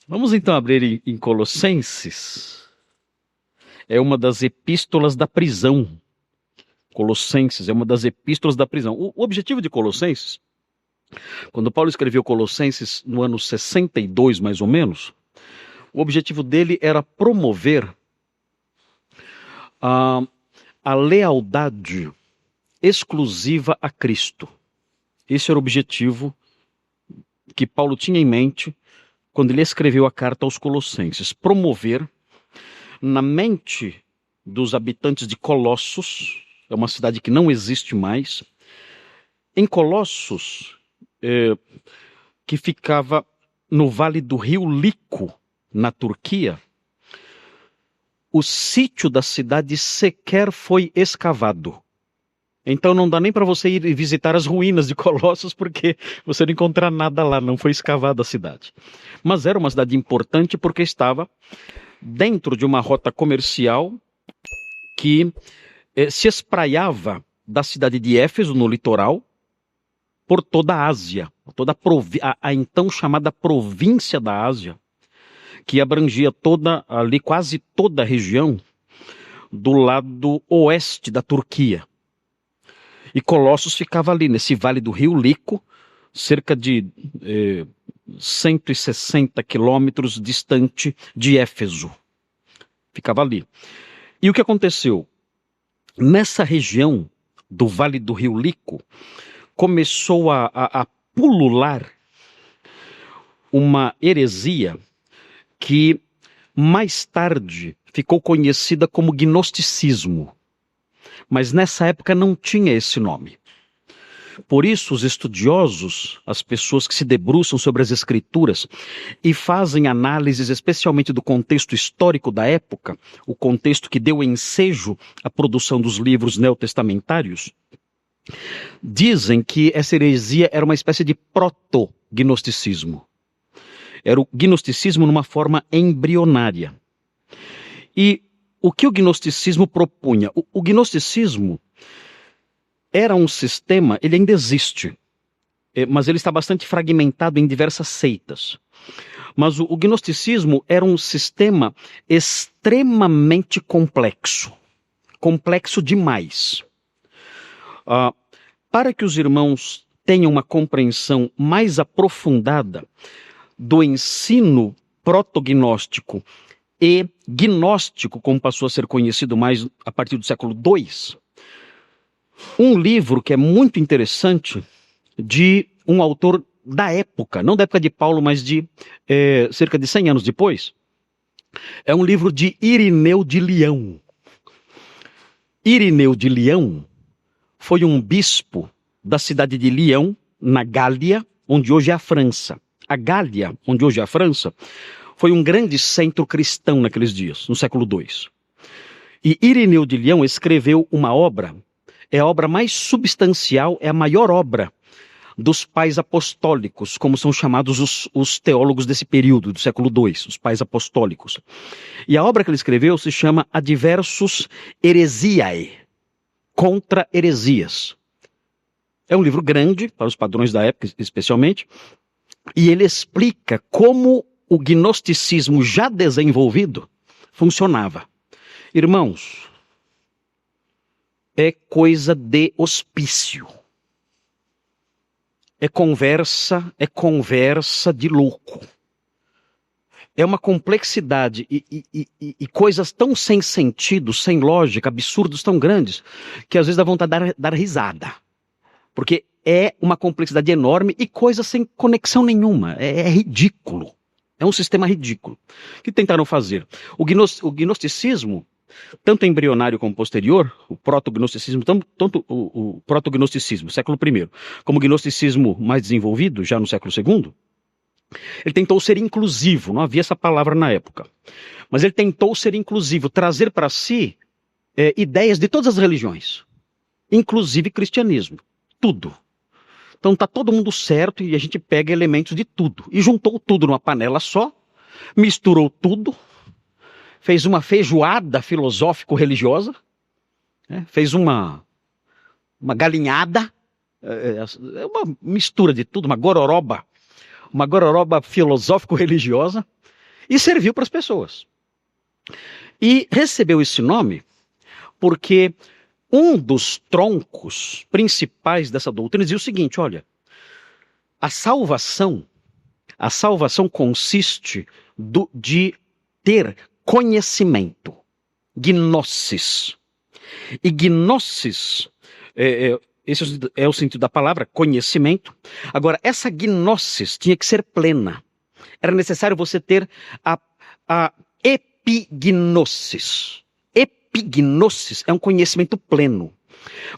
Vamos então abrir em Colossenses. É uma das epístolas da prisão. Colossenses é uma das epístolas da prisão. O objetivo de Colossenses, quando Paulo escreveu Colossenses no ano 62, mais ou menos, o objetivo dele era promover a lealdade exclusiva a Cristo. Esse era o objetivo que Paulo tinha em mente quando ele escreveu a carta aos Colossenses. Promover na mente dos habitantes de Colossos, é uma cidade que não existe mais, em Colossos, que ficava no vale do rio Lico, na Turquia, o sítio da cidade sequer foi escavado. Então não dá nem para você ir visitar as ruínas de Colossos, porque você não encontra nada lá, não foi escavada a cidade. Mas era uma cidade importante porque estava dentro de uma rota comercial que se espraiava da cidade de Éfeso, no litoral, por toda a Ásia, toda a então chamada província da Ásia, que abrangia quase toda a região do lado oeste da Turquia. E Colossos ficava ali, nesse vale do rio Lico, cerca de 160 quilômetros distante de Éfeso. Ficava ali. E o que aconteceu? Nessa região do vale do rio Lico, começou a pulular uma heresia que mais tarde ficou conhecida como gnosticismo. Mas nessa época não tinha esse nome. Por isso, os estudiosos, as pessoas que se debruçam sobre as escrituras e fazem análises especialmente do contexto histórico da época, o contexto que deu ensejo à produção dos livros neotestamentários, dizem que essa heresia era uma espécie de proto-gnosticismo. Era o gnosticismo numa forma embrionária. E o que o gnosticismo propunha? O gnosticismo era um sistema, ele ainda existe, mas ele está bastante fragmentado em diversas seitas. Mas o gnosticismo era um sistema extremamente complexo. Complexo demais. Para que os irmãos tenham uma compreensão mais aprofundada do ensino protognóstico e gnóstico, como passou a ser conhecido mais a partir do século II, um livro que é muito interessante, de um autor da época, não da época de Paulo, mas de cerca de 100 anos depois, é um livro de Irineu de Leão. Irineu de Leão foi um bispo da cidade de Lyon, na Gália, onde hoje é a França. A Gália, onde hoje é a França, foi um grande centro cristão naqueles dias, no século II. E Irineu de Leão escreveu uma obra, é a obra mais substancial, é a maior obra dos pais apostólicos, como são chamados os teólogos desse período, do século II, os pais apostólicos. E a obra que ele escreveu se chama Adversus Heresiae, contra heresias. É um livro grande, para os padrões da época especialmente, e ele explica como o gnosticismo já desenvolvido funcionava. Irmãos, é coisa de hospício. É conversa de louco. É uma complexidade e coisas tão sem sentido, sem lógica, absurdos tão grandes, que às vezes dá vontade de dar risada. Porque é uma complexidade enorme e coisa sem conexão nenhuma. É ridículo. É um sistema ridículo. O que tentaram fazer? O gnosticismo, tanto embrionário como posterior, o proto-gnosticismo, tanto o proto-gnosticismo, século I, como o gnosticismo mais desenvolvido, já no século II, ele tentou ser inclusivo, não havia essa palavra na época. Mas ele tentou ser inclusivo, trazer para si ideias de todas as religiões, inclusive cristianismo, tudo. Então está todo mundo certo e a gente pega elementos de tudo. E juntou tudo numa panela só, misturou tudo, fez uma feijoada filosófico-religiosa, fez uma galinhada, uma mistura de tudo, uma gororoba filosófico-religiosa, e serviu para as pessoas. E recebeu esse nome porque um dos troncos principais dessa doutrina dizia o seguinte: olha, a salvação consiste de ter conhecimento, gnosis. E gnosis, esse é o sentido da palavra, conhecimento. Agora, essa gnosis tinha que ser plena. Era necessário você ter a epignosis. Epignosis é um conhecimento pleno.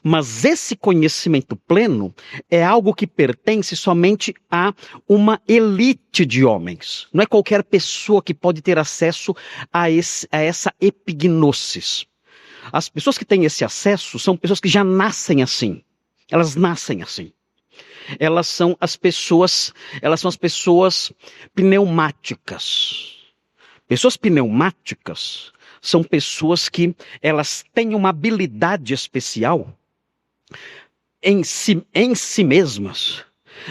Mas esse conhecimento pleno é algo que pertence somente a uma elite de homens. Não é qualquer pessoa que pode ter acesso a essa epignosis. As pessoas que têm esse acesso são pessoas que já nascem assim. Elas nascem assim. Elas são as pessoas pneumáticas. Pessoas pneumáticas são pessoas que elas têm uma habilidade especial em si mesmas,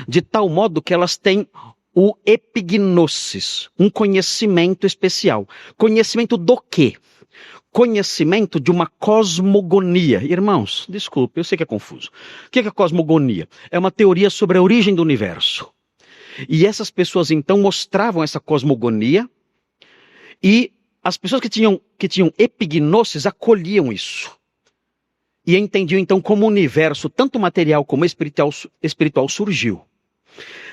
de tal modo que elas têm o epignosis, um conhecimento especial. Conhecimento do quê? Conhecimento de uma cosmogonia. Irmãos, desculpe, eu sei que é confuso. O que é a cosmogonia? É uma teoria sobre a origem do universo. E essas pessoas então mostravam essa cosmogonia e as pessoas que tinham epignosis acolhiam isso. E entendiam então como o universo, tanto material como espiritual surgiu.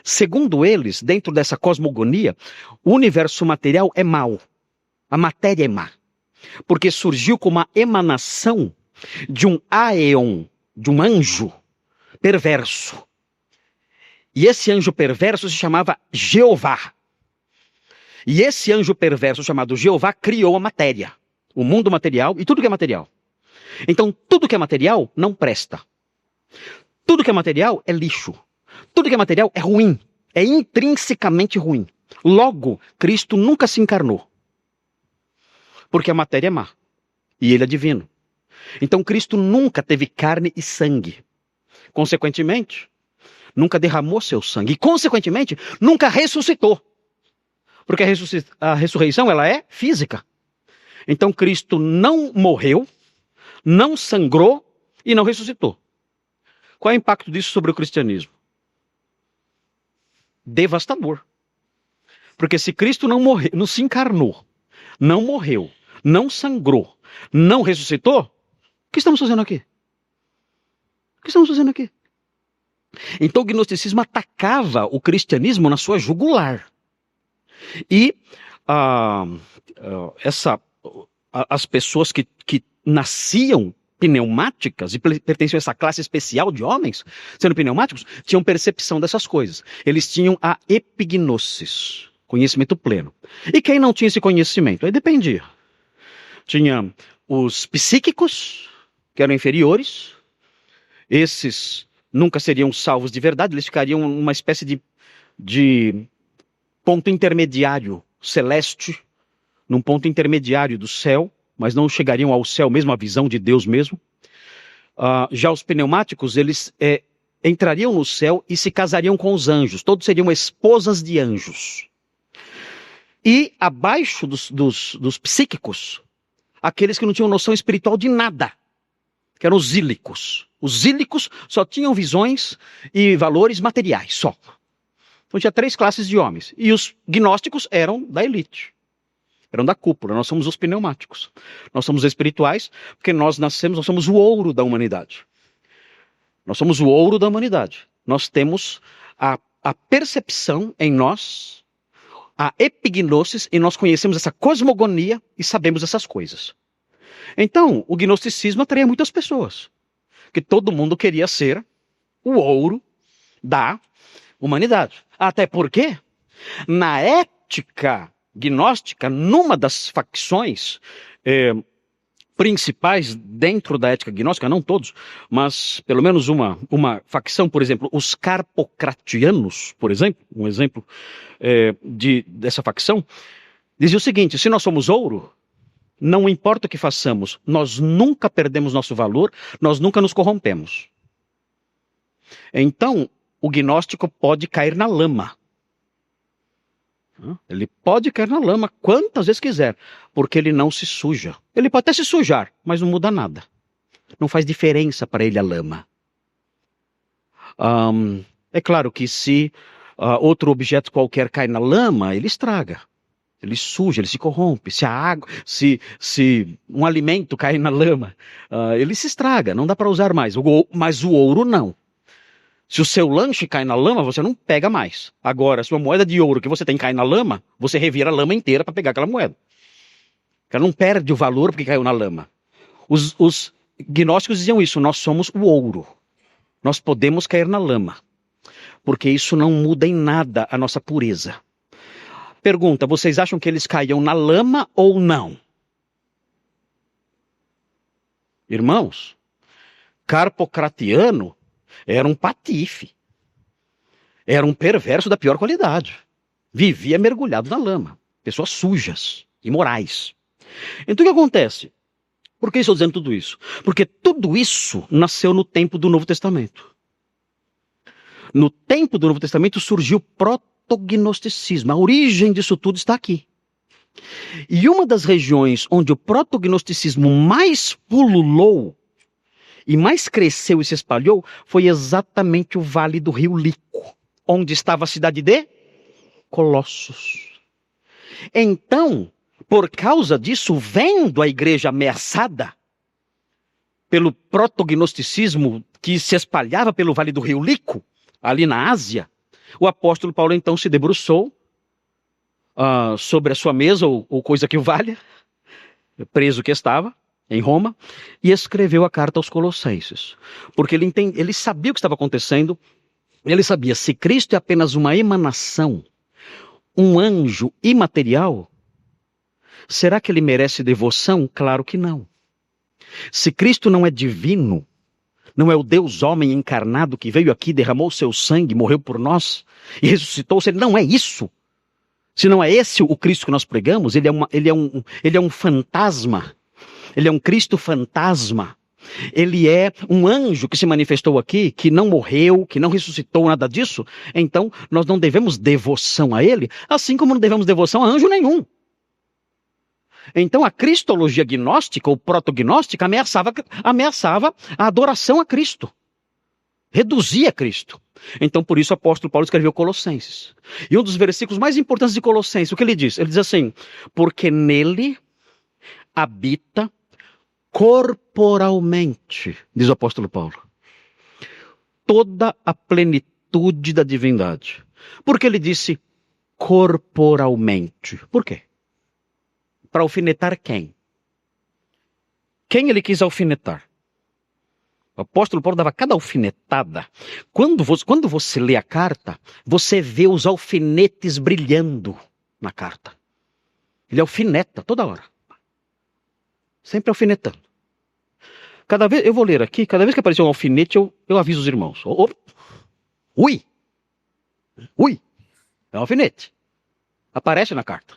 Segundo eles, dentro dessa cosmogonia, o universo material é mau. A matéria é má. Porque surgiu como uma emanação de um aeon, de um anjo perverso. E esse anjo perverso se chamava Jeová. E esse anjo perverso chamado Jeová criou a matéria, o mundo material e tudo que é material. Então, tudo que é material não presta. Tudo que é material é lixo. Tudo que é material é ruim. É intrinsecamente ruim. Logo, Cristo nunca se encarnou. Porque a matéria é má. E ele é divino. Então, Cristo nunca teve carne e sangue. Consequentemente, nunca derramou seu sangue. E, consequentemente, nunca ressuscitou. Porque a ressurreição, ela é física. Então, Cristo não morreu, não sangrou e não ressuscitou. Qual é o impacto disso sobre o cristianismo? Devastador. Porque se Cristo não morreu, não se encarnou, não morreu, não sangrou, não ressuscitou, o que estamos fazendo aqui? O que estamos fazendo aqui? Então o gnosticismo atacava o cristianismo na sua jugular. E as pessoas que nasciam pneumáticas e pertenciam a essa classe especial de homens, sendo pneumáticos, tinham percepção dessas coisas. Eles tinham a epignosis, conhecimento pleno. E quem não tinha esse conhecimento? Aí dependia. Tinha os psíquicos, que eram inferiores. Esses nunca seriam salvos de verdade, eles ficariam numa espécie de ponto intermediário celeste, num ponto intermediário do céu, mas não chegariam ao céu mesmo, a visão de Deus mesmo. Já os pneumáticos, eles entrariam no céu e se casariam com os anjos. Todos seriam esposas de anjos. E abaixo dos psíquicos, aqueles que não tinham noção espiritual de nada, que eram os zílicos. Os zílicos só tinham visões e valores materiais, só. Então tinha 3 classes de homens. E os gnósticos eram da elite. Eram da cúpula. Nós somos os pneumáticos. Nós somos espirituais, porque nós somos o ouro da humanidade. Nós somos o ouro da humanidade. Nós temos a percepção em nós, a epignosis, e nós conhecemos essa cosmogonia e sabemos essas coisas. Então, o gnosticismo atraía muitas pessoas. Que todo mundo queria ser o ouro da humanidade. Até porque, na ética gnóstica, numa das facções principais dentro da ética gnóstica, não todos, mas pelo menos uma facção, por exemplo, os carpocratianos, por exemplo, um exemplo dessa facção, dizia o seguinte: se nós somos ouro, não importa o que façamos, nós nunca perdemos nosso valor, nós nunca nos corrompemos. Então, o gnóstico pode cair na lama. Ele pode cair na lama quantas vezes quiser, porque ele não se suja. Ele pode até se sujar, mas não muda nada. Não faz diferença para ele a lama. É claro que se outro objeto qualquer cai na lama, ele estraga. Ele suja, ele se corrompe. Se a água, se um alimento cai na lama, ele se estraga, não dá para usar mais. Mas o ouro não. Se o seu lanche cai na lama, você não pega mais. Agora, se uma moeda de ouro que você tem cai na lama, você revira a lama inteira para pegar aquela moeda. Ela não perde o valor porque caiu na lama. Os gnósticos diziam isso: nós somos o ouro. Nós podemos cair na lama, porque isso não muda em nada a nossa pureza. Pergunta: vocês acham que eles caíam na lama ou não? Irmãos, Carpocratiano era um patife. Era um perverso da pior qualidade. Vivia mergulhado na lama. Pessoas sujas, imorais. Então o que acontece? Por que estou dizendo tudo isso? Porque tudo isso nasceu no tempo do Novo Testamento. No tempo do Novo Testamento surgiu o protognosticismo. A origem disso tudo está aqui. E uma das regiões onde o protognosticismo mais pululou e mais cresceu e se espalhou foi exatamente o Vale do Rio Lico, onde estava a cidade de Colossos. Então, por causa disso, vendo a igreja ameaçada pelo protognosticismo que se espalhava pelo Vale do Rio Lico, ali na Ásia, o apóstolo Paulo então se debruçou sobre a sua mesa, ou coisa que o valha, preso que estava, em Roma, e escreveu a carta aos Colossenses. Porque ele sabia o que estava acontecendo, ele sabia, se Cristo é apenas uma emanação, um anjo imaterial, será que ele merece devoção? Claro que não. Se Cristo não é divino, não é o Deus homem encarnado que veio aqui, derramou seu sangue, morreu por nós e ressuscitou, se ele não é isso, se não é esse o Cristo que nós pregamos, ele é um fantasma, ele é um Cristo fantasma, ele é um anjo que se manifestou aqui, que não morreu, que não ressuscitou, nada disso. Então nós não devemos devoção a ele, assim como não devemos devoção a anjo nenhum. Então a cristologia gnóstica, ou protognóstica, ameaçava a adoração a Cristo. Reduzia Cristo. Então por isso o apóstolo Paulo escreveu Colossenses. E um dos versículos mais importantes de Colossenses, o que ele diz? Ele diz assim: porque nele habita corporalmente, diz o apóstolo Paulo, toda a plenitude da divindade. Por que ele disse corporalmente? Por quê? Para alfinetar quem? Quem ele quis alfinetar? O apóstolo Paulo dava cada alfinetada. Quando você lê a carta, você vê os alfinetes brilhando na carta. Ele alfineta toda hora. Sempre alfinetando. Cada vez, eu vou ler aqui, cada vez que aparecer um alfinete, eu aviso os irmãos. Ui! É um alfinete. Aparece na carta.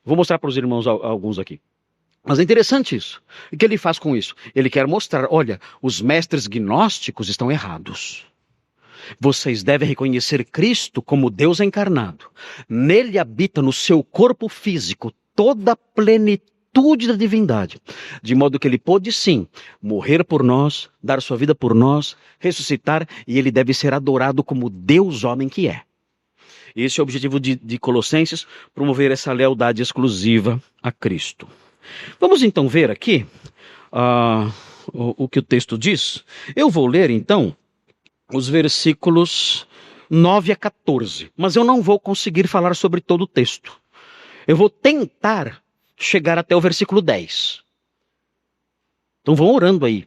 Vou mostrar para os irmãos alguns aqui. Mas é interessante isso. O que ele faz com isso? Ele quer mostrar, olha, os mestres gnósticos estão errados. Vocês devem reconhecer Cristo como Deus encarnado. Nele habita no seu corpo físico toda a plenitude da divindade. De modo que ele pôde sim morrer por nós, dar sua vida por nós, ressuscitar, e ele deve ser adorado como Deus homem que é. Esse é o objetivo de Colossenses, promover essa lealdade exclusiva a Cristo. Vamos então ver aqui o que o texto diz. Eu vou ler então os versículos 9 a 14, mas eu não vou conseguir falar sobre todo o texto. Eu vou tentar chegar até o versículo 10. Então vão orando aí,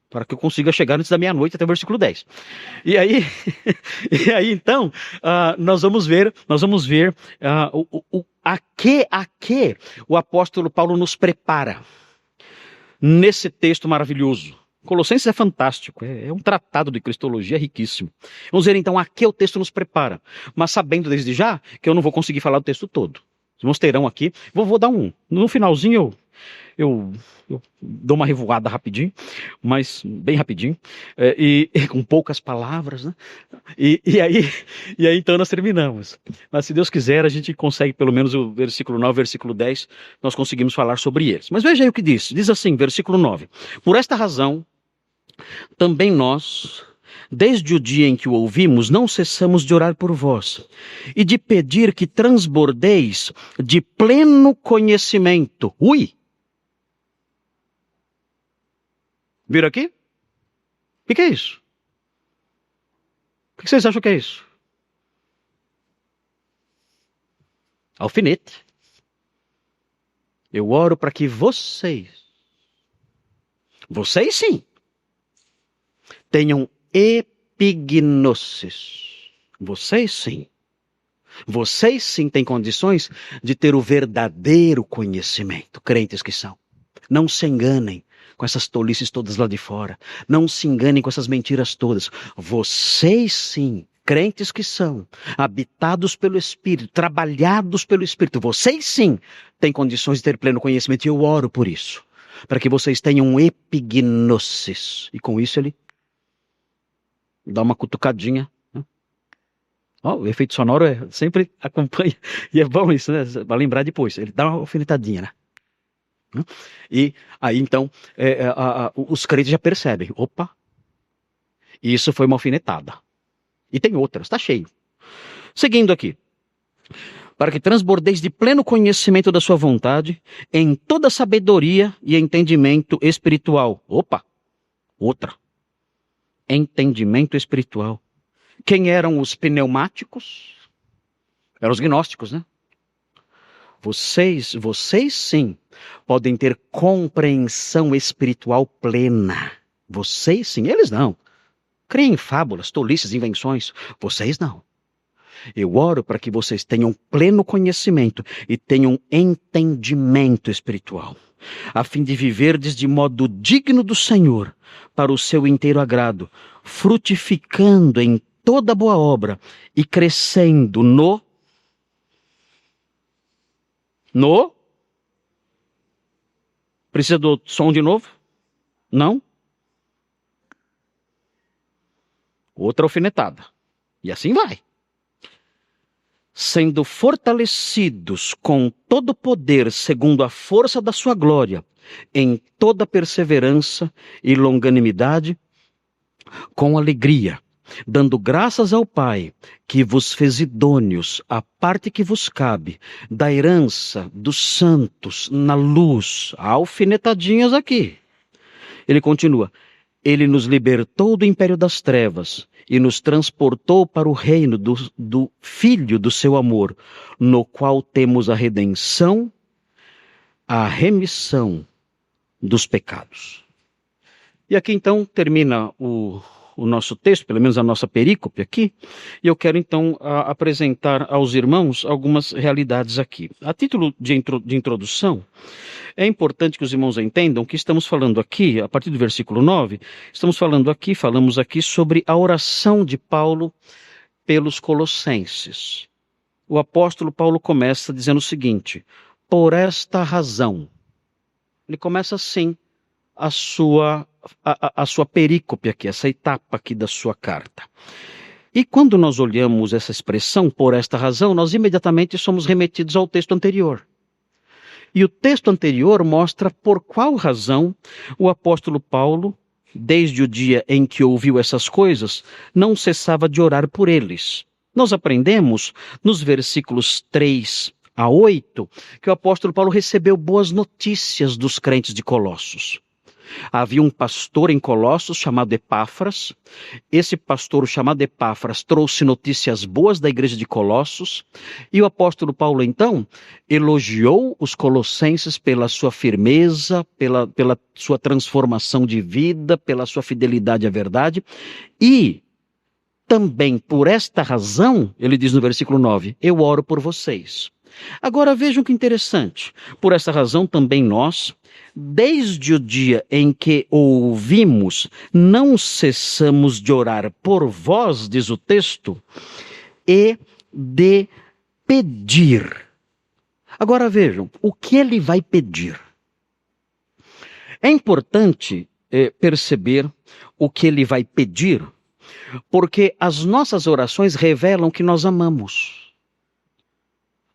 para que eu consiga chegar antes da meia-noite até o versículo 10. E aí então, nós vamos ver a que o apóstolo Paulo nos prepara nesse texto maravilhoso. Colossenses é fantástico, é um tratado de cristologia riquíssimo. Vamos ver então a que o texto nos prepara, mas sabendo desde já que eu não vou conseguir falar o texto todo. Os irmãos terão aqui, vou dar no finalzinho eu, eu dou uma revoada rapidinho, mas bem rapidinho, e com poucas palavras, né? E aí então nós terminamos. Mas se Deus quiser, a gente consegue pelo menos o versículo 9, versículo 10, nós conseguimos falar sobre eles. Mas veja aí o que diz. Diz assim, versículo 9. Por esta razão, também nós, desde o dia em que o ouvimos, não cessamos de orar por vós e de pedir que transbordeis de pleno conhecimento. Ui! Viram aqui? O que é isso? O que vocês acham que é isso? Alfinete. Eu oro para que vocês sim, tenham epignosis. Vocês sim têm condições de ter o verdadeiro conhecimento, crentes que são. Não se enganem com essas tolices todas lá de fora. Não se enganem com essas mentiras todas. Vocês sim, crentes que são, habitados pelo Espírito, trabalhados pelo Espírito, vocês sim têm condições de ter pleno conhecimento. E eu oro por isso, para que vocês tenham epignosis. E com isso ele dá uma cutucadinha. O efeito sonoro sempre acompanha. E é bom isso, né? Para lembrar depois. Ele dá uma alfinetadinha, né? E aí então os crentes já percebem. Opa, isso foi uma alfinetada. E tem outras, está cheio. Seguindo aqui. Para que transbordeis de pleno conhecimento da sua vontade, em toda sabedoria e entendimento espiritual. Opa, outra. Entendimento espiritual. Quem eram os pneumáticos? Eram os gnósticos, né? Vocês sim, podem ter compreensão espiritual plena. Vocês sim, eles não. Creem em fábulas, tolices, invenções. Vocês não. Eu oro para que vocês tenham pleno conhecimento e tenham entendimento espiritual, a fim de viverdes de modo digno do Senhor, para o seu inteiro agrado, frutificando em toda boa obra e crescendo no... Precisa do som de novo? Não? Outra alfinetada. E assim vai. Sendo fortalecidos com todo poder segundo a força da sua glória, em toda perseverança e longanimidade, com alegria, dando graças ao Pai, que vos fez idôneos à parte que vos cabe, da herança dos santos na luz. Alfinetadinhas aqui. Ele continua. Ele nos libertou do império das trevas e nos transportou para o reino do Filho do seu amor, no qual temos a redenção, a remissão dos pecados. E aqui então termina o nosso texto, pelo menos a nossa perícope aqui, e eu quero então apresentar aos irmãos algumas realidades aqui. A título de introdução, é importante que os irmãos entendam que estamos falando aqui, a partir do versículo 9, falamos aqui sobre a oração de Paulo pelos colossenses. O apóstolo Paulo começa dizendo o seguinte: por esta razão. Ele começa assim a sua perícope aqui, essa etapa aqui da sua carta. E quando nós olhamos essa expressão, por esta razão, nós imediatamente somos remetidos ao texto anterior. E o texto anterior mostra por qual razão o apóstolo Paulo, desde o dia em que ouviu essas coisas, não cessava de orar por eles. Nós aprendemos nos versículos 3 a 8 que o apóstolo Paulo recebeu boas notícias dos crentes de Colossos. Havia um pastor em Colossos chamado Epáfras. Esse pastor chamado Epáfras trouxe notícias boas da igreja de Colossos. E o apóstolo Paulo, então, elogiou os colossenses pela sua firmeza, pela sua transformação de vida, pela sua fidelidade à verdade. E também por esta razão, ele diz no versículo 9, eu oro por vocês. Agora vejam que interessante. Por essa razão também nós, desde o dia em que o ouvimos, não cessamos de orar por vós, diz o texto, e de pedir. Agora vejam, o que ele vai pedir? É importante perceber o que ele vai pedir, porque as nossas orações revelam que nós amamos.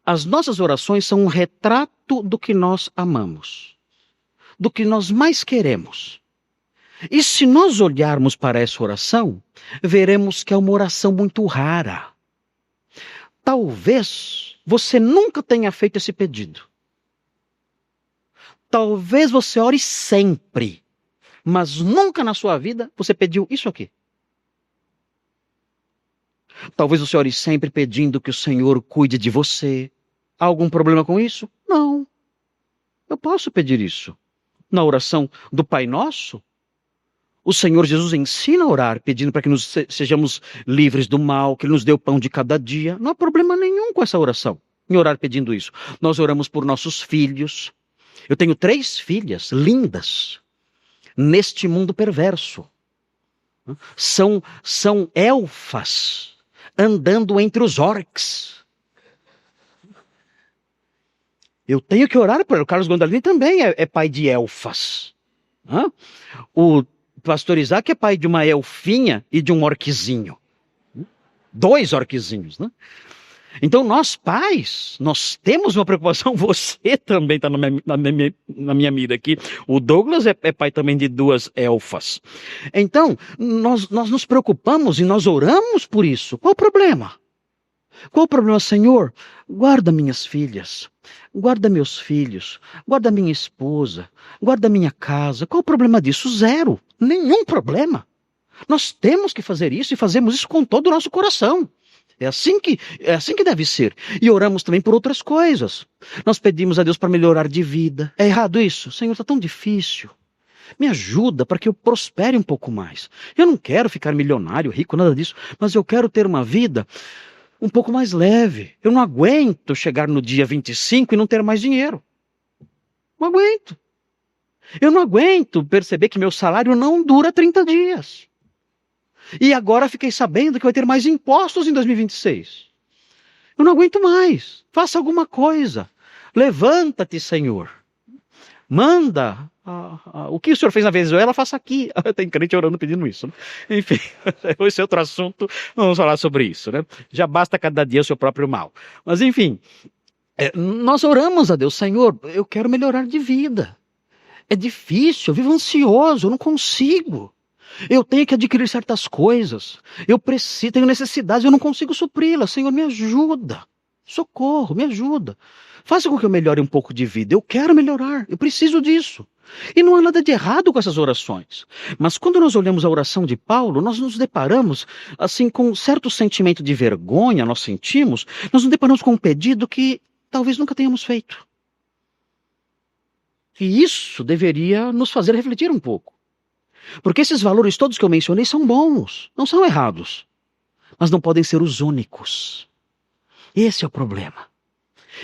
As nossas orações são um retrato do que nós amamos, do que nós mais queremos. E se nós olharmos para essa oração, veremos que é uma oração muito rara. Talvez você nunca tenha feito esse pedido. Talvez você ore sempre, mas nunca na sua vida você pediu isso aqui. Talvez você ore sempre pedindo que o Senhor cuide de você. Há algum problema com isso? Não. Eu posso pedir isso. Na oração do Pai Nosso, o Senhor Jesus ensina a orar, pedindo para que sejamos livres do mal, que Ele nos dê o pão de cada dia. Não há problema nenhum com essa oração, em orar pedindo isso. Nós oramos por nossos filhos. Eu tenho 3 filhas lindas neste mundo perverso. São elfas andando entre os orcs. Eu tenho que orar por ela. O Carlos Gondalini também é pai de elfas. O pastor Isaac é pai de uma elfinha e de um orquezinho. 2 orquezinhos, né? Então nós pais, nós temos uma preocupação. Você também está na minha mira aqui. O Douglas é pai também de 2 elfas. Então nós nos preocupamos e nós oramos por isso. Qual o problema? Qual o problema, Senhor? Guarda minhas filhas, guarda meus filhos, guarda minha esposa, guarda minha casa. Qual o problema disso? 0. Nenhum problema. Nós temos que fazer isso e fazemos isso com todo o nosso coração. É assim que deve ser. E oramos também por outras coisas. Nós pedimos a Deus para melhorar de vida. É errado isso? Senhor, está tão difícil. Me ajuda para que eu prospere um pouco mais. Eu não quero ficar milionário, rico, nada disso, mas eu quero ter uma vida um pouco mais leve. Eu não aguento chegar no dia 25 e não ter mais dinheiro. Não aguento. Eu não aguento perceber que meu salário não dura 30 dias. E agora fiquei sabendo que vai ter mais impostos em 2026. Eu não aguento mais. Faça alguma coisa. Levanta-te, Senhor. Manda o que o Senhor fez na Venezuela, faça aqui. Tem crente orando pedindo isso, né? Enfim, esse é outro assunto, não vamos falar sobre isso, né? Já basta cada dia o seu próprio mal. Mas enfim, nós oramos a Deus, Senhor, eu quero melhorar de vida. É difícil, eu vivo ansioso, eu não consigo. Eu tenho que adquirir certas coisas. Eu tenho necessidades, eu não consigo supri-las. Senhor, me ajuda. Socorro, me ajuda. Faça com que eu melhore um pouco de vida. Eu quero melhorar, eu preciso disso. E não há nada de errado com essas orações. Mas quando nós olhamos a oração de Paulo, nós nos deparamos assim com um certo sentimento de vergonha, nós sentimos, nós nos deparamos com um pedido que talvez nunca tenhamos feito. E isso deveria nos fazer refletir um pouco. Porque esses valores todos que eu mencionei são bons, não são errados. Mas não podem ser os únicos. Esse é o problema.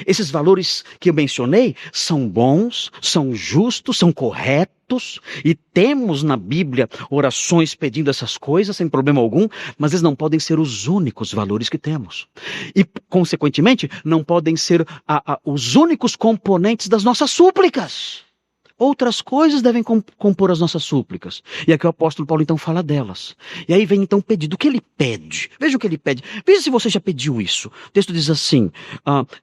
Esses valores que eu mencionei são bons, são justos, são corretos, e temos na Bíblia orações pedindo essas coisas sem problema algum, mas eles não podem ser os únicos valores que temos. E, consequentemente, não podem ser os únicos componentes das nossas súplicas. Outras coisas devem compor as nossas súplicas. E aqui o apóstolo Paulo então fala delas. E aí vem então o pedido. O que ele pede? Veja o que ele pede. Veja se você já pediu isso. O texto diz assim,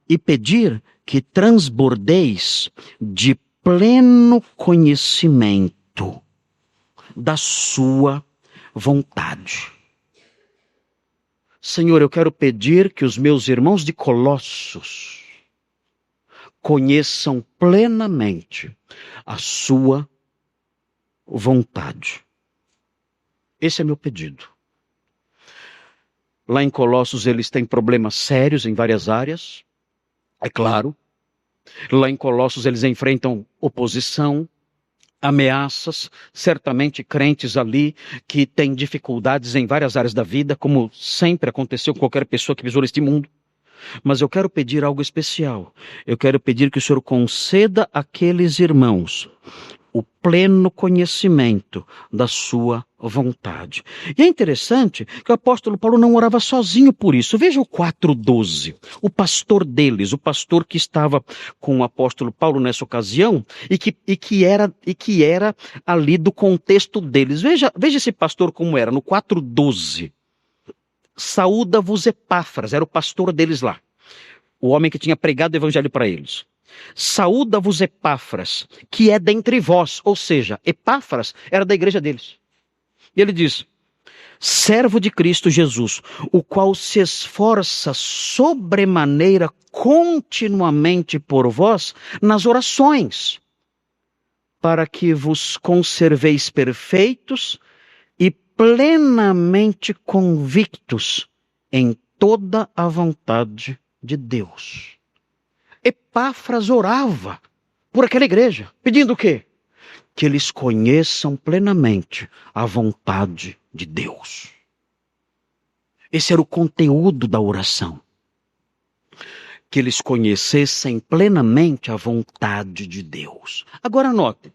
e pedir que transbordeis de pleno conhecimento da sua vontade. Senhor, eu quero pedir que os meus irmãos de Colossos conheçam plenamente a sua vontade. Esse é meu pedido. Lá em Colossos eles têm problemas sérios em várias áreas, é claro. Lá em Colossos eles enfrentam oposição, ameaças, certamente crentes ali que têm dificuldades em várias áreas da vida, como sempre aconteceu com qualquer pessoa que pisou neste mundo. Mas eu quero pedir algo especial. Eu quero pedir que o Senhor conceda àqueles irmãos o pleno conhecimento da sua vontade. E é interessante que o apóstolo Paulo não orava sozinho por isso. Veja o 4:12. O pastor deles, o pastor que estava com o apóstolo Paulo nessa ocasião e que era ali do contexto deles. Veja esse pastor como era, no 4:12. Saúda-vos Epáfras, era o pastor deles lá. O homem que tinha pregado o evangelho para eles. Saúda-vos Epáfras, que é dentre vós. Ou seja, Epáfras era da igreja deles. E ele diz, servo de Cristo Jesus, o qual se esforça sobremaneira continuamente por vós nas orações, para que vos conserveis perfeitos e plenamente convictos em toda a vontade de Deus. Epáfras orava por aquela igreja, pedindo o quê? Que eles conheçam plenamente a vontade de Deus. Esse era o conteúdo da oração. Que eles conhecessem plenamente a vontade de Deus. Agora note,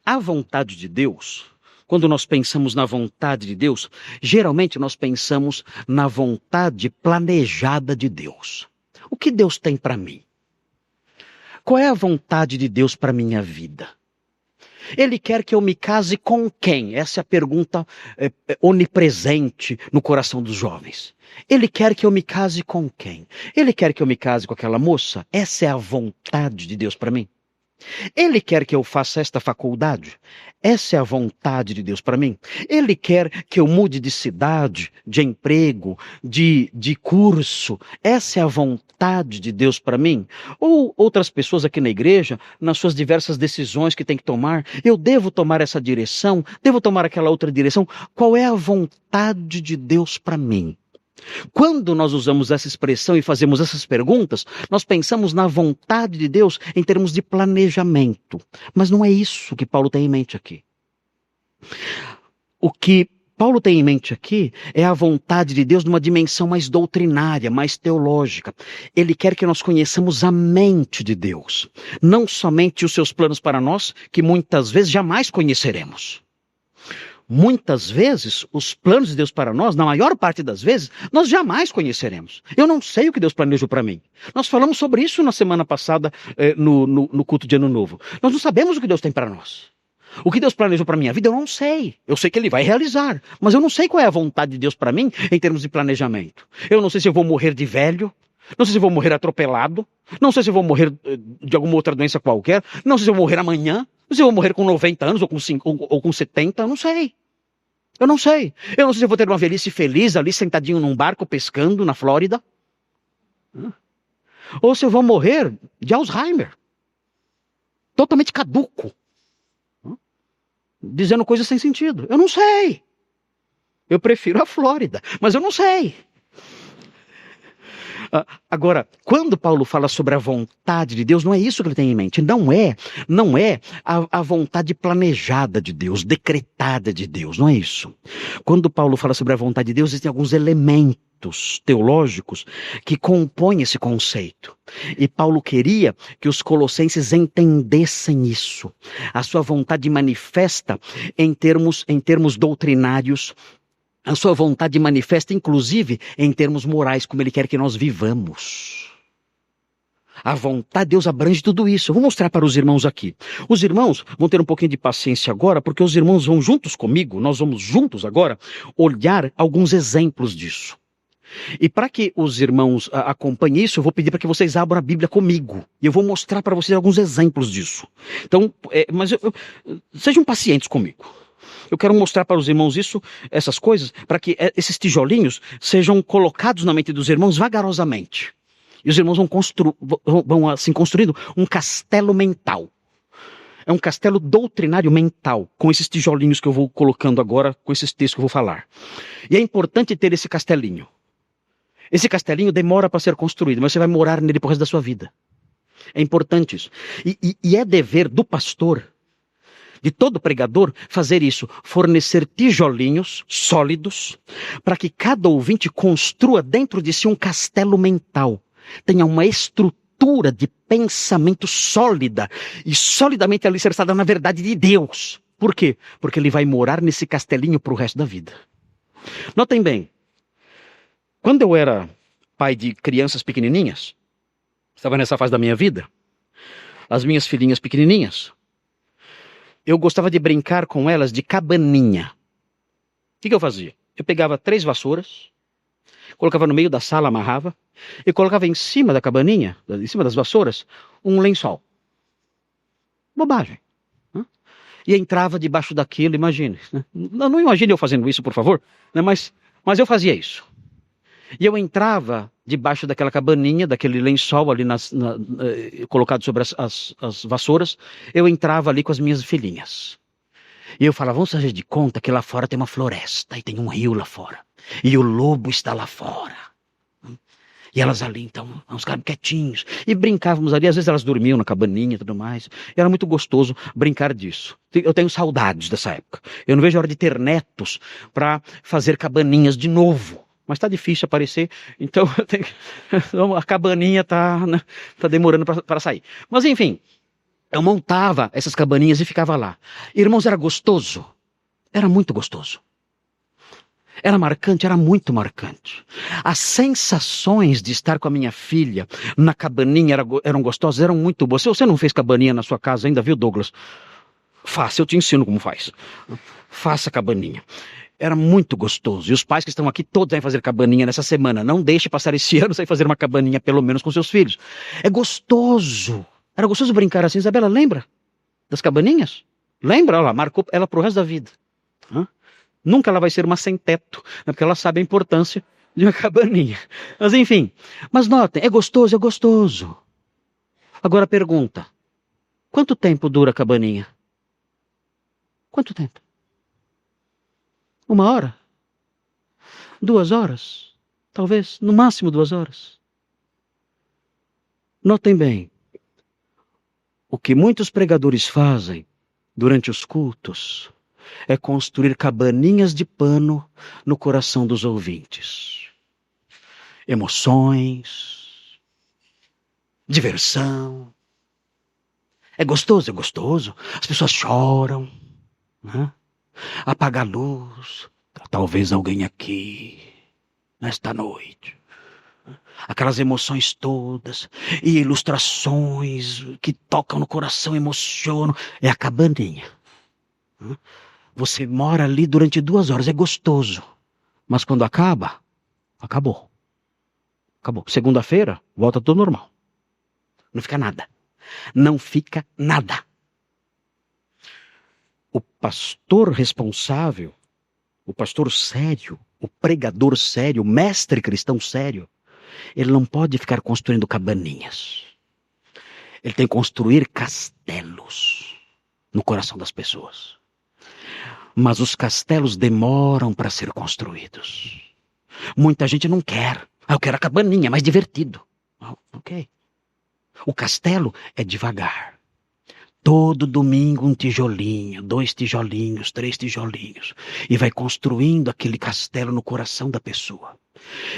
a vontade de Deus, quando nós pensamos na vontade de Deus, geralmente nós pensamos na vontade planejada de Deus. O que Deus tem para mim? Qual é a vontade de Deus para minha vida? Ele quer que eu me case com quem? Essa é a pergunta onipresente no coração dos jovens. Ele quer que eu me case com quem? Ele quer que eu me case com aquela moça? Essa é a vontade de Deus para mim. Ele quer que eu faça esta faculdade? Essa é a vontade de Deus para mim. Ele quer que eu mude de cidade, de emprego, de curso. Essa é a vontade de Deus para mim. Ou outras pessoas aqui na igreja, nas suas diversas decisões que tem que tomar, eu devo tomar essa direção, devo tomar aquela outra direção. Qual é a vontade de Deus para mim? Quando nós usamos essa expressão e fazemos essas perguntas, nós pensamos na vontade de Deus em termos de planejamento. Mas não é isso que Paulo tem em mente aqui. O que Paulo tem em mente aqui é a vontade de Deus numa dimensão mais doutrinária, mais teológica. Ele quer que nós conheçamos a mente de Deus, não somente os seus planos para nós, que muitas vezes jamais conheceremos. Muitas vezes, os planos de Deus para nós, na maior parte das vezes, nós jamais conheceremos. Eu não sei o que Deus planejou para mim. Nós falamos sobre isso na semana passada, no culto de Ano Novo. Nós não sabemos o que Deus tem para nós. O que Deus planejou para a minha vida, eu não sei. Eu sei que Ele vai realizar, mas eu não sei qual é a vontade de Deus para mim em termos de planejamento. Eu não sei se eu vou morrer de velho, não sei se eu vou morrer atropelado, não sei se eu vou morrer de alguma outra doença qualquer, não sei se eu vou morrer amanhã, não sei se eu vou morrer com 90 anos ou com 70, eu não sei. Eu não sei. Eu não sei se eu vou ter uma velhice feliz ali, sentadinho num barco pescando na Flórida. Ou se eu vou morrer de Alzheimer. Totalmente caduco. Dizendo coisas sem sentido. Eu não sei. Eu prefiro a Flórida, mas eu não sei. Agora, quando Paulo fala sobre a vontade de Deus, não é isso que ele tem em mente. Não é a vontade planejada de Deus, decretada de Deus, não é isso. Quando Paulo fala sobre a vontade de Deus, existem alguns elementos teológicos que compõem esse conceito. E Paulo queria que os colossenses entendessem isso. A sua vontade manifesta em termos doutrinários, a sua vontade manifesta, inclusive, em termos morais, como Ele quer que nós vivamos. A vontade de Deus abrange tudo isso. Eu vou mostrar para os irmãos aqui. Os irmãos vão ter um pouquinho de paciência agora, porque os irmãos vão juntos comigo, nós vamos juntos agora, olhar alguns exemplos disso. E para que os irmãos acompanhem isso, eu vou pedir para que vocês abram a Bíblia comigo. E eu vou mostrar para vocês alguns exemplos disso. Então, sejam pacientes comigo. Eu quero mostrar para os irmãos essas coisas, para que esses tijolinhos sejam colocados na mente dos irmãos vagarosamente. E os irmãos vão assim construindo um castelo mental. É um castelo doutrinário mental, com esses tijolinhos que eu vou colocando agora, com esses textos que eu vou falar. E é importante ter esse castelinho. Esse castelinho demora para ser construído, mas você vai morar nele pro resto da sua vida. É importante isso. E é dever do pastor, de todo pregador, fazer isso, fornecer tijolinhos sólidos, para que cada ouvinte construa dentro de si um castelo mental, tenha uma estrutura de pensamento sólida, e solidamente alicerçada na verdade de Deus, Por quê? Porque ele vai morar nesse castelinho para o resto da vida. Notem bem, quando eu era pai de crianças pequenininhas, estava nessa fase da minha vida, as minhas filhinhas pequenininhas, eu gostava de brincar com elas de cabaninha. O que eu fazia? Eu pegava 3 vassouras, colocava no meio da sala, amarrava, e colocava em cima da cabaninha, em cima das vassouras, um lençol. Bobagem. Né? E entrava debaixo daquilo, imagine. Né? Não imagine eu fazendo isso, por favor, né? Mas eu fazia isso. E eu entrava debaixo daquela cabaninha, daquele lençol ali colocado sobre as vassouras, eu entrava ali com as minhas filhinhas. E eu falava, vamos fazer de conta que lá fora tem uma floresta e tem um rio lá fora. E o lobo está lá fora. E elas ali, então, uns caras quietinhos. E brincávamos ali, às vezes elas dormiam na cabaninha e tudo mais. E era muito gostoso brincar disso. Eu tenho saudades dessa época. Eu não vejo a hora de ter netos para fazer cabaninhas de novo. Mas está difícil aparecer, então a cabaninha está demorando para sair. Mas enfim, eu montava essas cabaninhas e ficava lá. Irmãos, era gostoso. Era muito gostoso. Era marcante, era muito marcante. As sensações de estar com a minha filha na cabaninha eram gostosas, eram muito boas. Se você não fez cabaninha na sua casa ainda, viu, Douglas? Faça, eu te ensino como faz. Faça cabaninha. Era muito gostoso. E os pais que estão aqui todos vão fazer cabaninha nessa semana. Não deixe passar esse ano sem fazer uma cabaninha, pelo menos com seus filhos. É gostoso. Era gostoso brincar assim. Isabela, lembra das cabaninhas? Lembra? Ela marcou ela pro resto da vida. Nunca ela vai ser uma sem-teto, né? Porque ela sabe a importância de uma cabaninha. Mas enfim, mas notem, é gostoso, é gostoso. Agora pergunta, quanto tempo dura a cabaninha? Quanto tempo? 1 hora? 2 horas? Talvez, no máximo 2 horas. Notem bem, o que muitos pregadores fazem durante os cultos é construir cabaninhas de pano no coração dos ouvintes. Emoções, diversão. É gostoso, é gostoso. As pessoas choram, né? Apaga a luz. Talvez alguém aqui, nesta noite. Aquelas emoções todas e ilustrações que tocam no coração, emocionam. É a cabaninha. Você mora ali durante 2 horas, é gostoso. Mas quando acaba, acabou. Acabou. Segunda-feira, volta tudo normal. Não fica nada. Não fica nada. O pastor responsável, o pastor sério, o pregador sério, o mestre cristão sério, ele não pode ficar construindo cabaninhas. Ele tem que construir castelos no coração das pessoas. Mas os castelos demoram para ser construídos. Muita gente não quer. Eu quero a cabaninha, é mais divertido. Ok. O castelo é devagar. Todo domingo 1 tijolinho, 2 tijolinhos, 3 tijolinhos. E vai construindo aquele castelo no coração da pessoa.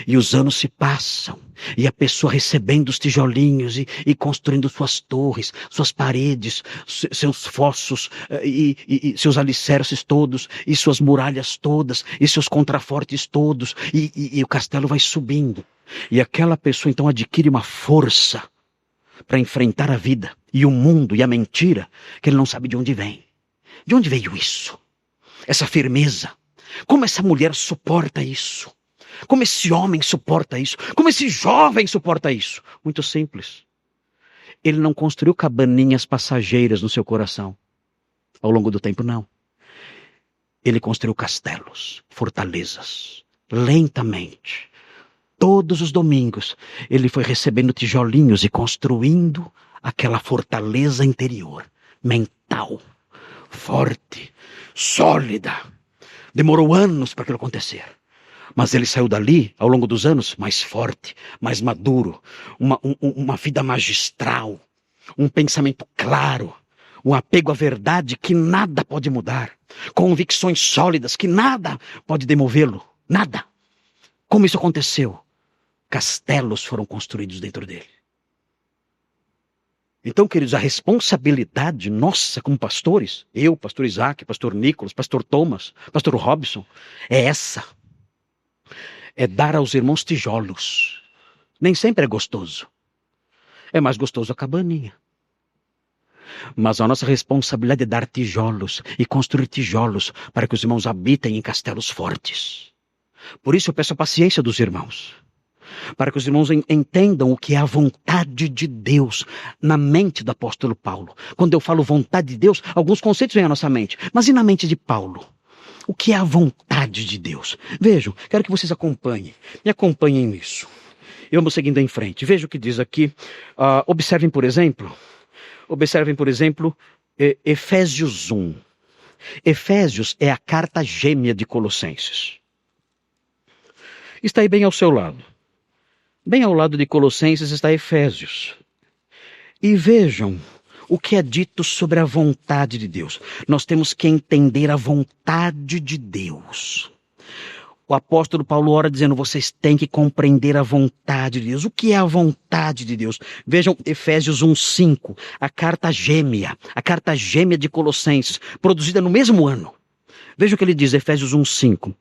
E os anos se passam, e a pessoa recebendo os tijolinhos e construindo suas torres, suas paredes, seus fossos, e seus alicerces todos, e suas muralhas todas, e seus contrafortes todos, e o castelo vai subindo. E aquela pessoa então adquire uma força para enfrentar a vida, e o mundo, e a mentira, que ele não sabe de onde vem. De onde veio isso? Essa firmeza. Como essa mulher suporta isso? Como esse homem suporta isso? Como esse jovem suporta isso? Muito simples. Ele não construiu cabaninhas passageiras no seu coração ao longo do tempo, não. Ele construiu castelos, fortalezas, lentamente. Todos os domingos ele foi recebendo tijolinhos e construindo aquela fortaleza interior, mental, forte, sólida. Demorou anos para aquilo acontecer. Mas ele saiu dali, ao longo dos anos, mais forte, mais maduro, uma vida magistral, um pensamento claro, um apego à verdade que nada pode mudar, convicções sólidas que nada pode demovê-lo, nada. Como isso aconteceu? Castelos foram construídos dentro dele. Então, queridos, a responsabilidade nossa como pastores, eu, pastor Isaac, pastor Nicolas, pastor Thomas, pastor Robson, é essa. É dar aos irmãos tijolos. Nem sempre é gostoso. É mais gostoso a cabaninha. Mas a nossa responsabilidade é dar tijolos e construir tijolos para que os irmãos habitem em castelos fortes. Por isso eu peço a paciência dos irmãos, para que os irmãos entendam o que é a vontade de Deus na mente do apóstolo Paulo. Quando eu falo vontade de Deus, alguns conceitos vêm à nossa mente. Mas e na mente de Paulo? O que é a vontade de Deus? Vejam, quero que vocês acompanhem. Me acompanhem nisso. E vamos seguindo em frente. Veja o que diz aqui. Observem, por exemplo, Efésios 1. Efésios é a carta gêmea de Colossenses. Está aí bem ao seu lado. Bem ao lado de Colossenses está Efésios. E vejam o que é dito sobre a vontade de Deus. Nós temos que entender a vontade de Deus. O apóstolo Paulo ora dizendo, vocês têm que compreender a vontade de Deus. O que é a vontade de Deus? Vejam Efésios 1:5, a carta gêmea de Colossenses, produzida no mesmo ano. Veja o que ele diz, Efésios 1:5.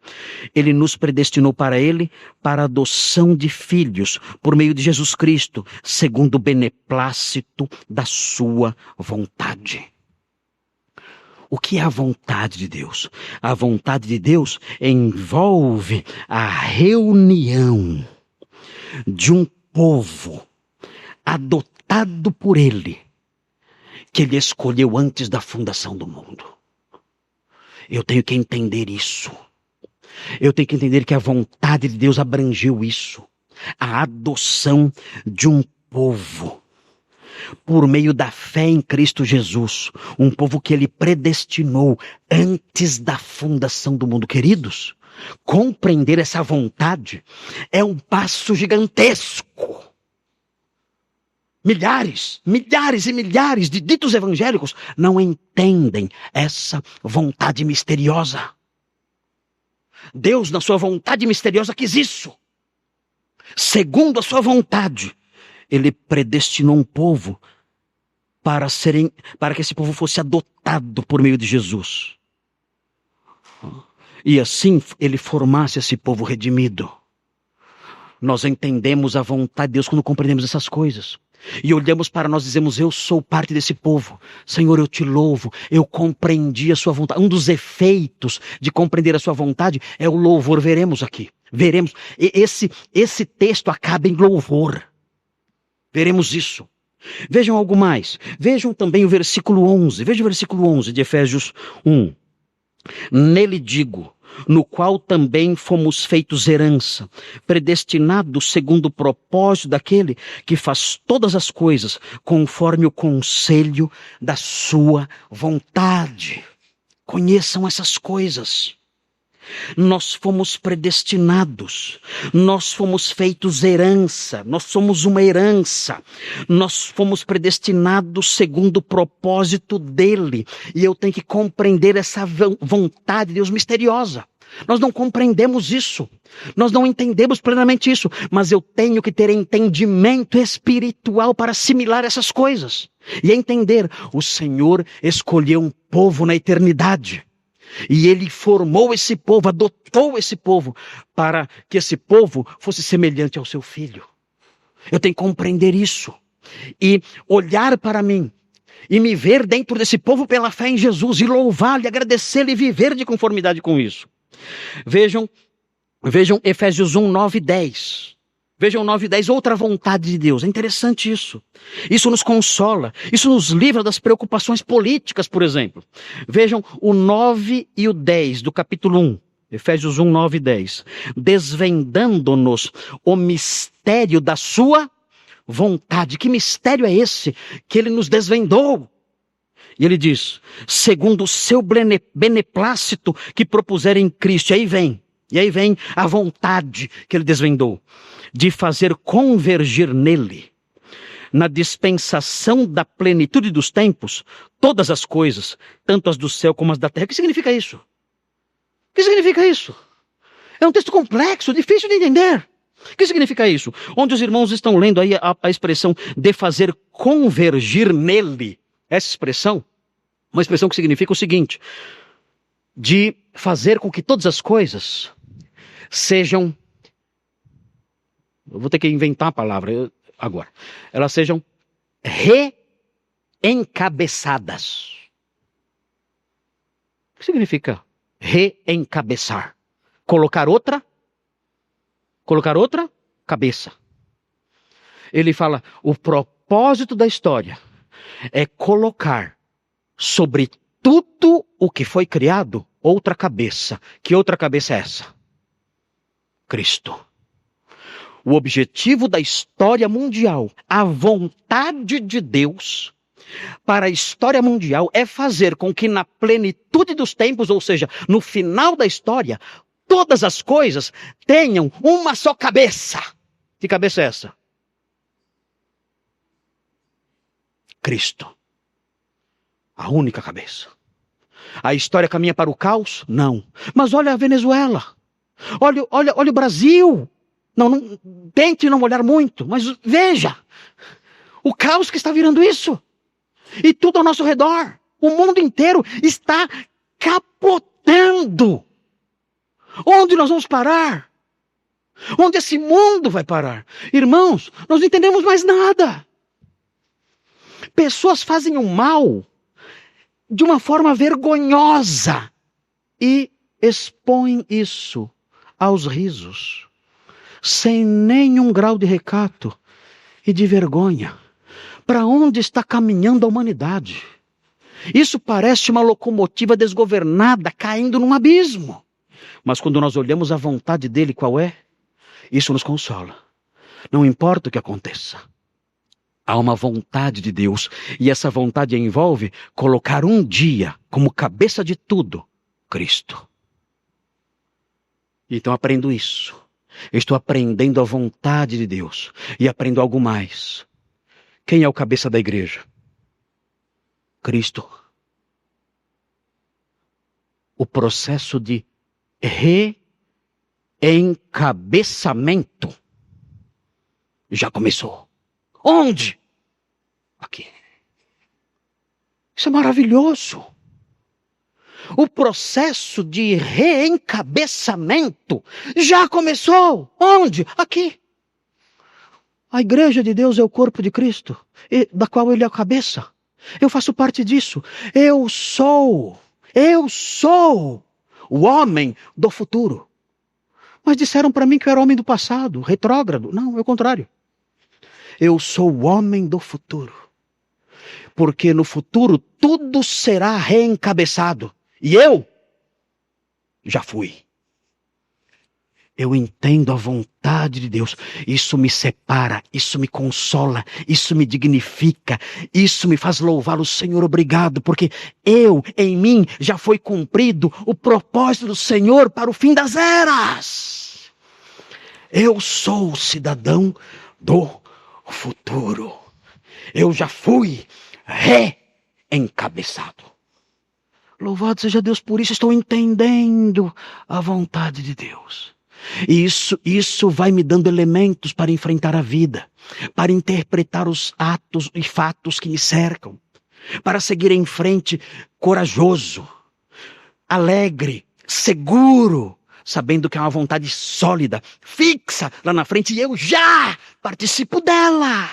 Ele nos predestinou para ele, para a adoção de filhos, por meio de Jesus Cristo, segundo o beneplácito da sua vontade. O que é a vontade de Deus? A vontade de Deus envolve a reunião de um povo adotado por ele, que ele escolheu antes da fundação do mundo. Eu tenho que entender isso. Eu tenho que entender que a vontade de Deus abrangeu isso. A adoção de um povo por meio da fé em Cristo Jesus, um povo que ele predestinou antes da fundação do mundo. Queridos, compreender essa vontade é um passo gigantesco. Milhares e milhares de ditos evangélicos não entendem essa vontade misteriosa. Deus, na sua vontade misteriosa, quis isso. Segundo a sua vontade, ele predestinou um povo para que esse povo fosse adotado por meio de Jesus. E assim ele formasse esse povo redimido. Nós entendemos a vontade de Deus quando compreendemos essas coisas. E olhamos para nós e dizemos, eu sou parte desse povo. Senhor, eu te louvo, eu compreendi a sua vontade. Um dos efeitos de compreender a sua vontade é o louvor. Veremos aqui. Veremos. Esse texto acaba em louvor. Veremos isso. Vejam algo mais. Vejam também o versículo 11. Veja o versículo 11 de Efésios 1. Nele digo, no qual também fomos feitos herança, predestinados segundo o propósito daquele que faz todas as coisas conforme o conselho da sua vontade. Conheçam essas coisas. Nós fomos predestinados, nós fomos feitos herança, nós somos uma herança, nós fomos predestinados segundo o propósito dele, e eu tenho que compreender essa vontade de Deus misteriosa. Nós não compreendemos isso, nós não entendemos plenamente isso, mas eu tenho que ter entendimento espiritual para assimilar essas coisas, e entender, o Senhor escolheu um povo na eternidade, e ele formou esse povo, adotou esse povo, para que esse povo fosse semelhante ao seu filho. Eu tenho que compreender isso. E olhar para mim, e me ver dentro desse povo pela fé em Jesus, e louvá-lo, e agradecê-lo, e viver de conformidade com isso. Vejam Efésios 1, 9 e 10. Vejam 9 e 10, outra vontade de Deus. É interessante isso. Isso nos consola. Isso nos livra das preocupações políticas, por exemplo. Vejam o 9 e o 10 do capítulo 1. Efésios 1, 9 e 10. Desvendando-nos o mistério da sua vontade. Que mistério é esse que ele nos desvendou? E ele diz, segundo o seu beneplácito que propuser em Cristo. E aí vem a vontade que ele desvendou, de fazer convergir nele, na dispensação da plenitude dos tempos, todas as coisas, tanto as do céu como as da terra. O que significa isso? O que significa isso? É um texto complexo, difícil de entender. O que significa isso? Onde os irmãos estão lendo aí a expressão de fazer convergir nele. Essa expressão, uma expressão que significa o seguinte: de fazer com que todas as coisas sejam, eu vou ter que inventar a palavra agora, elas sejam reencabeçadas. O que significa reencabeçar? Colocar outra cabeça. Ele fala, o propósito da história é colocar sobre tudo o que foi criado outra cabeça. Que outra cabeça é essa? Cristo. O objetivo da história mundial, a vontade de Deus para a história mundial é fazer com que na plenitude dos tempos, ou seja, no final da história, todas as coisas tenham uma só cabeça. Que cabeça é essa? Cristo. A única cabeça. A história caminha para o caos? Não. Mas olha a Venezuela. Olha o Brasil. Não, tente não olhar muito, mas veja. O caos que está virando isso. E tudo ao nosso redor. O mundo inteiro está capotando. Onde nós vamos parar? Onde esse mundo vai parar? Irmãos, nós não entendemos mais nada. Pessoas fazem o mal de uma forma vergonhosa e expõem isso aos risos, sem nenhum grau de recato e de vergonha. Para onde está caminhando a humanidade? Isso parece uma locomotiva desgovernada caindo num abismo. Mas quando nós olhamos a vontade dele, qual é? Isso nos consola. Não importa o que aconteça. Há uma vontade de Deus, e essa vontade envolve colocar um dia, como cabeça de tudo, Cristo. Então aprendo isso. Eu estou aprendendo a vontade de Deus, e aprendo algo mais. Quem é o cabeça da igreja? Cristo. O processo de reencabeçamento já começou. Onde? Aqui. Isso é maravilhoso. O processo de reencabeçamento já começou. Onde? Aqui. A igreja de Deus é o corpo de Cristo, da qual ele é a cabeça. Eu faço parte disso. Eu sou o homem do futuro. Mas disseram para mim que eu era homem do passado, retrógrado. Não, é o contrário. Eu sou o homem do futuro. Porque no futuro tudo será reencabeçado. E eu já fui. Eu entendo a vontade de Deus. Isso me separa, isso me consola, isso me dignifica, isso me faz louvar o Senhor. Obrigado, porque em mim, já foi cumprido o propósito do Senhor para o fim das eras. Eu sou o cidadão do futuro. Eu já fui reencabeçado. Louvado seja Deus por isso. Estou entendendo a vontade de Deus. E isso vai me dando elementos para enfrentar a vida, para interpretar os atos e fatos que me cercam, para seguir em frente corajoso, alegre, seguro, sabendo que é uma vontade sólida, fixa lá na frente, e eu já participo dela.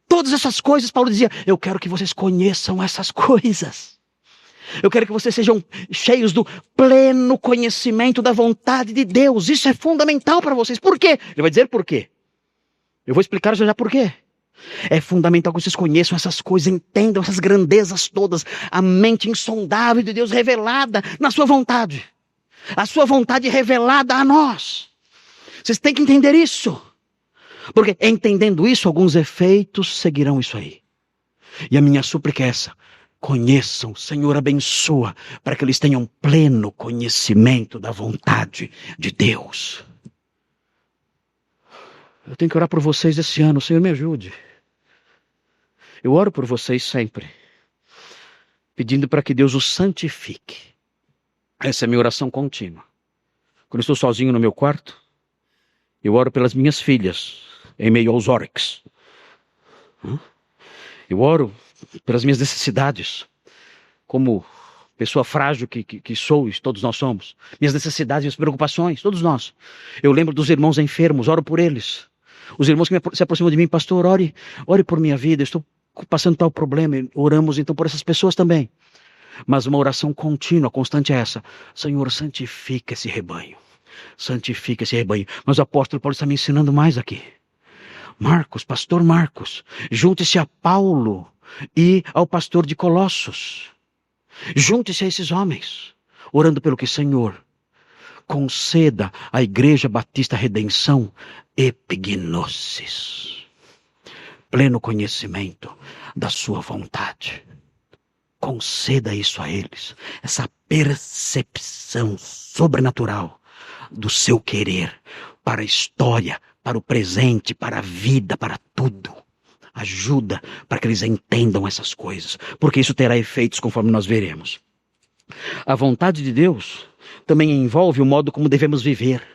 Todas essas coisas, Paulo dizia, eu quero que vocês conheçam essas coisas. Eu quero que vocês sejam cheios do pleno conhecimento da vontade de Deus. Isso é fundamental para vocês. Por quê? Ele vai dizer por quê. Eu vou explicar já por quê. É fundamental que vocês conheçam essas coisas, entendam essas grandezas todas, a mente insondável de Deus revelada na sua vontade. A sua vontade revelada a nós. Vocês têm que entender isso. Porque entendendo isso, alguns efeitos seguirão isso aí. E a minha súplica é essa. Conheçam, Senhor, abençoa, para que eles tenham pleno conhecimento da vontade de Deus. Eu tenho que orar por vocês esse ano. Senhor, me ajude. Eu oro por vocês sempre, pedindo para que Deus os santifique. Essa é a minha oração contínua. Quando eu estou sozinho no meu quarto, Eu oro pelas minhas filhas, em meio aos oryx. Eu oro pelas minhas necessidades, como pessoa frágil que sou e todos nós somos. Minhas necessidades, minhas preocupações, todos nós. Eu lembro dos irmãos enfermos, oro por eles. Os irmãos que se aproximam de mim, pastor, ore por minha vida, estou passando tal problema. Oramos então por essas pessoas também. Mas uma oração contínua, constante é essa. Senhor, santifica esse rebanho. Santifica esse rebanho. Mas o apóstolo Paulo está me ensinando mais aqui. Marcos, pastor Marcos, junte-se a Paulo e ao pastor de Colossos. Junte-se a esses homens, orando pelo que, Senhor, conceda à Igreja Batista Redenção epignosis, pleno conhecimento da sua vontade. Conceda isso a eles, essa percepção sobrenatural do seu querer para a história, para o presente, para a vida, para tudo. Ajuda para que eles entendam essas coisas, porque isso terá efeitos conforme nós veremos. A vontade de Deus também envolve o modo como devemos viver.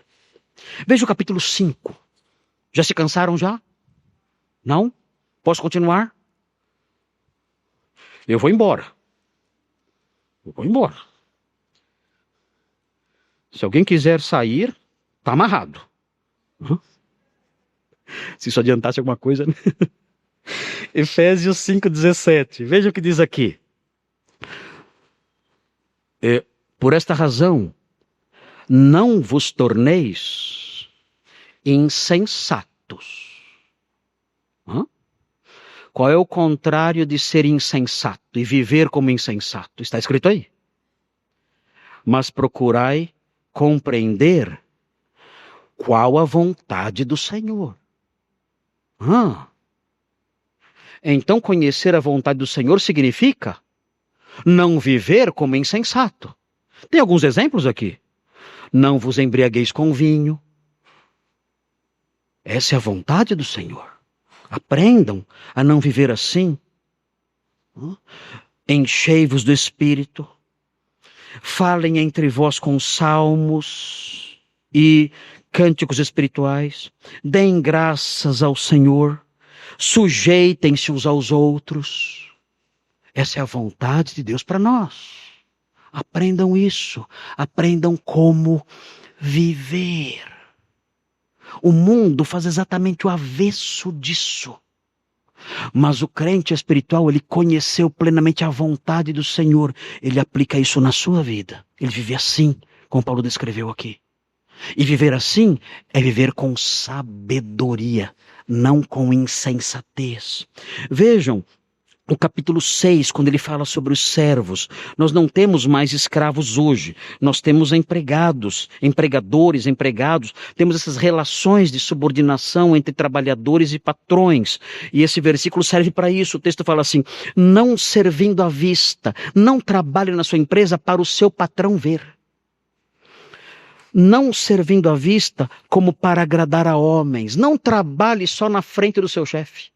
Veja o capítulo 5. Já se cansaram já? Não? Posso continuar? Eu vou embora. Se alguém quiser sair, está amarrado. Se isso adiantasse alguma coisa, né? Efésios 5,17. Veja o que diz aqui. Por esta razão, não vos torneis insensatos. Qual é o contrário de ser insensato e viver como insensato? Está escrito aí. Mas procurai compreender qual a vontade do Senhor. Então conhecer a vontade do Senhor significa não viver como insensato. Tem alguns exemplos aqui. Não vos embriagueis com vinho. Essa é a vontade do Senhor. Aprendam a não viver assim. Enchei-vos do Espírito. Falem entre vós com salmos e cânticos espirituais. Deem graças ao Senhor. Sujeitem-se uns aos outros. Essa é a vontade de Deus para nós. Aprendam isso. Aprendam como viver. O mundo faz exatamente o avesso disso. Mas o crente espiritual, ele conheceu plenamente a vontade do Senhor. Ele aplica isso na sua vida. Ele vive assim, como Paulo descreveu aqui. E viver assim é viver com sabedoria, não com insensatez. Vejam o capítulo 6, quando ele fala sobre os servos. Nós não temos mais escravos hoje. Nós temos empregados, empregadores, empregados. Temos essas relações de subordinação entre trabalhadores e patrões. E esse versículo serve para isso. O texto fala assim: não servindo à vista, não trabalhe na sua empresa para o seu patrão ver. Não servindo à vista como para agradar a homens. Não trabalhe só na frente do seu chefe.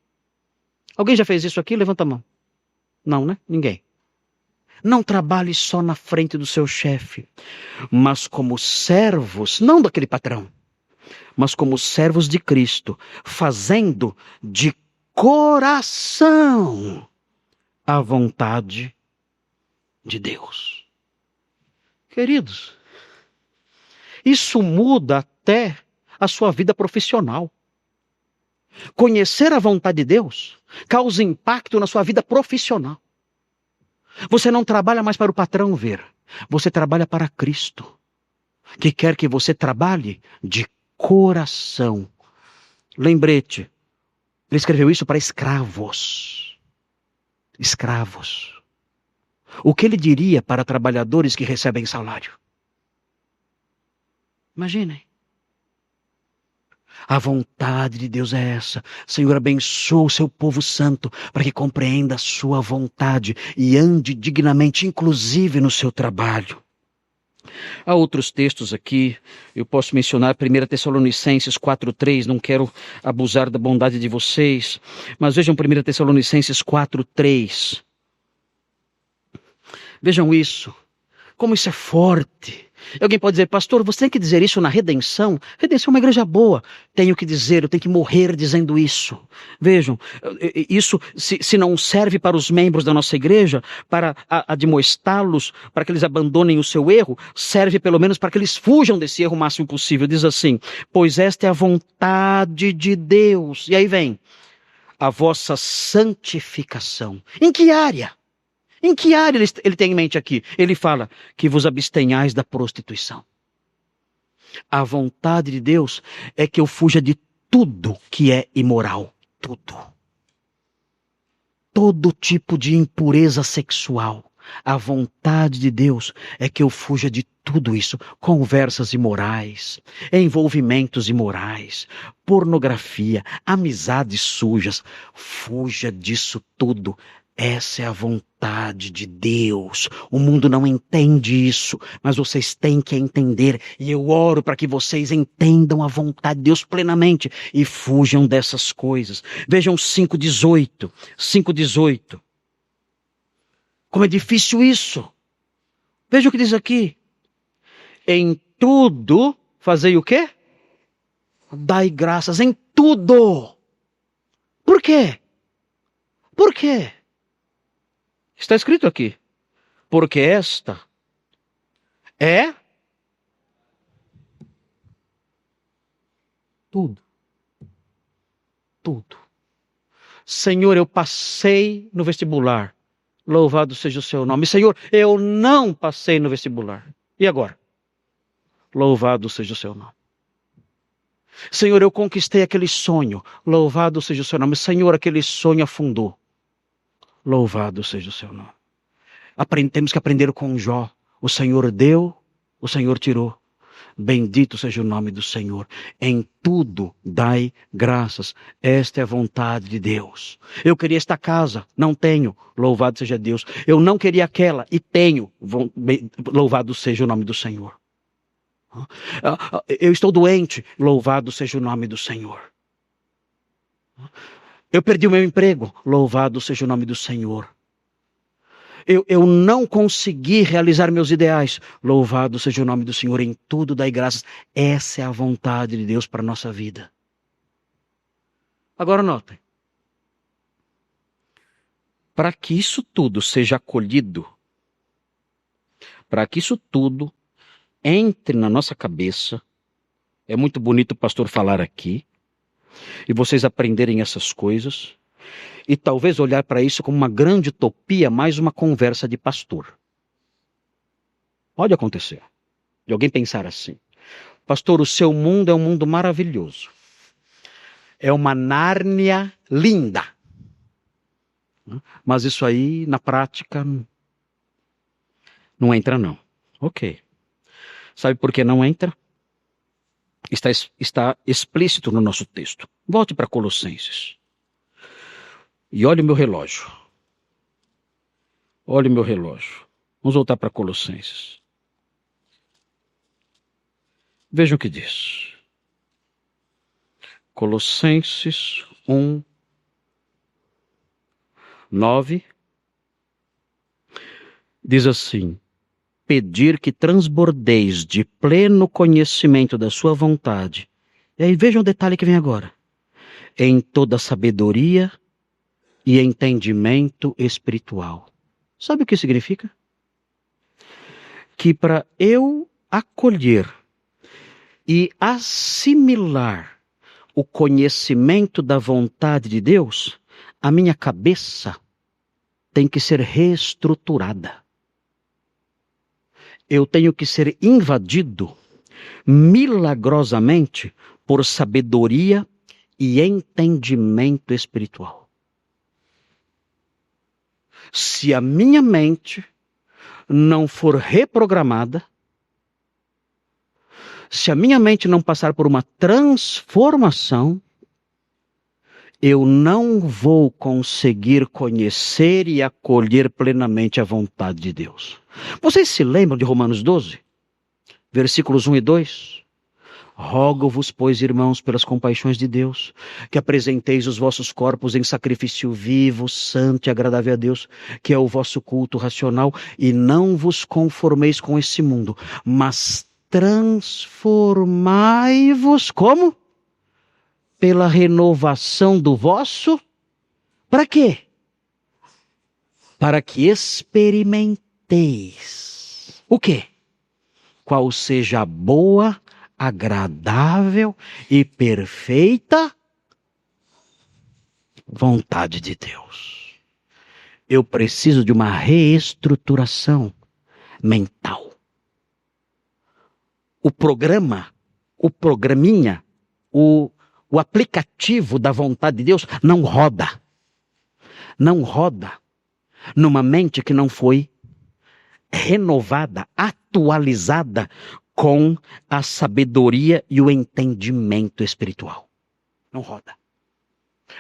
Alguém já fez isso aqui? Levanta a mão. Não, né? Ninguém. Não trabalhe só na frente do seu chefe, mas como servos, não daquele patrão, mas como servos de Cristo, fazendo de coração a vontade de Deus. Queridos, isso muda até a sua vida profissional. Conhecer a vontade de Deus causa impacto na sua vida profissional. Você não trabalha mais para o patrão ver. Você trabalha para Cristo, que quer que você trabalhe de coração. Lembrete, ele escreveu isso para escravos. Escravos. O que ele diria para trabalhadores que recebem salário? Imaginem. A vontade de Deus é essa. Senhor, abençoa o seu povo santo para que compreenda a sua vontade e ande dignamente, inclusive no seu trabalho. Há outros textos aqui, eu posso mencionar 1 Tessalonicenses 4,3, não quero abusar da bondade de vocês, mas vejam 1 Tessalonicenses 4,3. Vejam isso. Como isso é forte. E alguém pode dizer, pastor, você tem que dizer isso na redenção? Redenção é uma igreja boa. Tenho que dizer, eu tenho que morrer dizendo isso. Vejam, isso se não serve para os membros da nossa igreja, para admoestá-los, para que eles abandonem o seu erro, serve pelo menos para que eles fujam desse erro o máximo possível. Diz assim, pois esta é a vontade de Deus. E aí vem, a vossa santificação. Em que área? Em que área ele tem em mente aqui? Ele fala que vos abstenhais da prostituição. A vontade de Deus é que eu fuja de tudo que é imoral. Tudo. Todo tipo de impureza sexual. A vontade de Deus é que eu fuja de tudo isso. Conversas imorais, envolvimentos imorais, pornografia, amizades sujas. Fuja disso tudo. Essa é a vontade de Deus. O mundo não entende isso, mas vocês têm que entender. E eu oro para que vocês entendam a vontade de Deus plenamente e fujam dessas coisas. Vejam 5:18. 5:18. Como é difícil isso. Veja o que diz aqui. Em tudo, fazei o quê? Dai graças em tudo. Por quê? Por quê? Está escrito aqui. Porque esta é tudo. Tudo. Senhor, eu passei no vestibular. Louvado seja o seu nome. Senhor, eu não passei no vestibular. E agora? Louvado seja o seu nome. Senhor, eu conquistei aquele sonho. Louvado seja o seu nome. Senhor, aquele sonho afundou. Louvado seja o seu nome. Temos que aprender com Jó. O Senhor deu, o Senhor tirou. Bendito seja o nome do Senhor. Em tudo dai graças. Esta é a vontade de Deus. Eu queria esta casa, não tenho. Louvado seja Deus. Eu não queria aquela e tenho. Louvado seja o nome do Senhor. Eu estou doente. Louvado seja o nome do Senhor. Eu perdi o meu emprego. Louvado seja o nome do Senhor. Eu não consegui realizar meus ideais. Louvado seja o nome do Senhor. Em tudo dai graças. Essa é a vontade de Deus para a nossa vida. Agora notem. Para que isso tudo seja acolhido, para que isso tudo entre na nossa cabeça, é muito bonito o pastor falar aqui, e vocês aprenderem essas coisas, e talvez olhar para isso como uma grande utopia, mais uma conversa de pastor. Pode acontecer. De alguém pensar assim. Pastor, o seu mundo é um mundo maravilhoso. É uma Nárnia linda. Mas isso aí, na prática, não entra não. Ok. Sabe por que não entra? Está explícito no nosso texto. Volte para Colossenses. E olhe o meu relógio. Olhe o meu relógio. Vamos voltar para Colossenses. Veja o que diz. Colossenses 1, 9. Diz assim: pedir que transbordeis de pleno conhecimento da sua vontade. E aí veja um detalhe que vem agora. Em toda sabedoria e entendimento espiritual. Sabe o que significa? Que para eu acolher e assimilar o conhecimento da vontade de Deus, a minha cabeça tem que ser reestruturada. Eu tenho que ser invadido milagrosamente por sabedoria e entendimento espiritual. Se a minha mente não for reprogramada, se a minha mente não passar por uma transformação, eu não vou conseguir conhecer e acolher plenamente a vontade de Deus. Vocês se lembram de Romanos 12? Versículos 1 e 2? Rogo-vos, pois, irmãos, pelas compaixões de Deus, que apresenteis os vossos corpos em sacrifício vivo, santo e agradável a Deus, que é o vosso culto racional, e não vos conformeis com esse mundo, mas transformai-vos como? Pela renovação do vosso. Para quê? Para que experimenteis. O quê? Qual seja a boa, agradável e perfeita vontade de Deus. Eu preciso de uma reestruturação mental. O programinha, o aplicativo da vontade de Deus não roda. Não roda numa mente que não foi renovada, atualizada com a sabedoria e o entendimento espiritual. Não roda.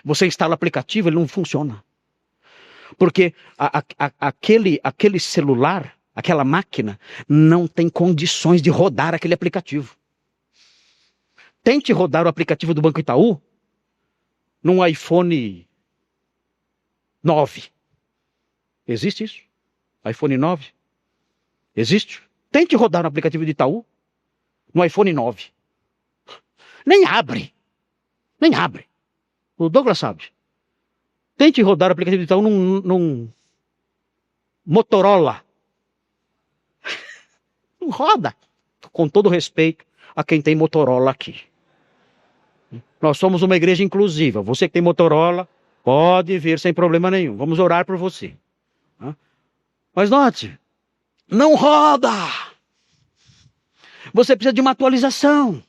Você instala o aplicativo, ele não funciona. Porque aquele celular, aquela máquina, não tem condições de rodar aquele aplicativo. Tente rodar o aplicativo do Banco Itaú num iPhone 9. Existe isso? iPhone 9? Existe? Tente rodar no aplicativo de Itaú no iPhone 9. Nem abre. Nem abre. O Douglas sabe. Tente rodar o aplicativo de Itaú num Motorola. Não roda. Com todo respeito a quem tem Motorola aqui. Nós somos uma igreja inclusiva. Você que tem Motorola, pode vir sem problema nenhum. Vamos orar por você. Mas note, não roda. Você precisa de uma atualização.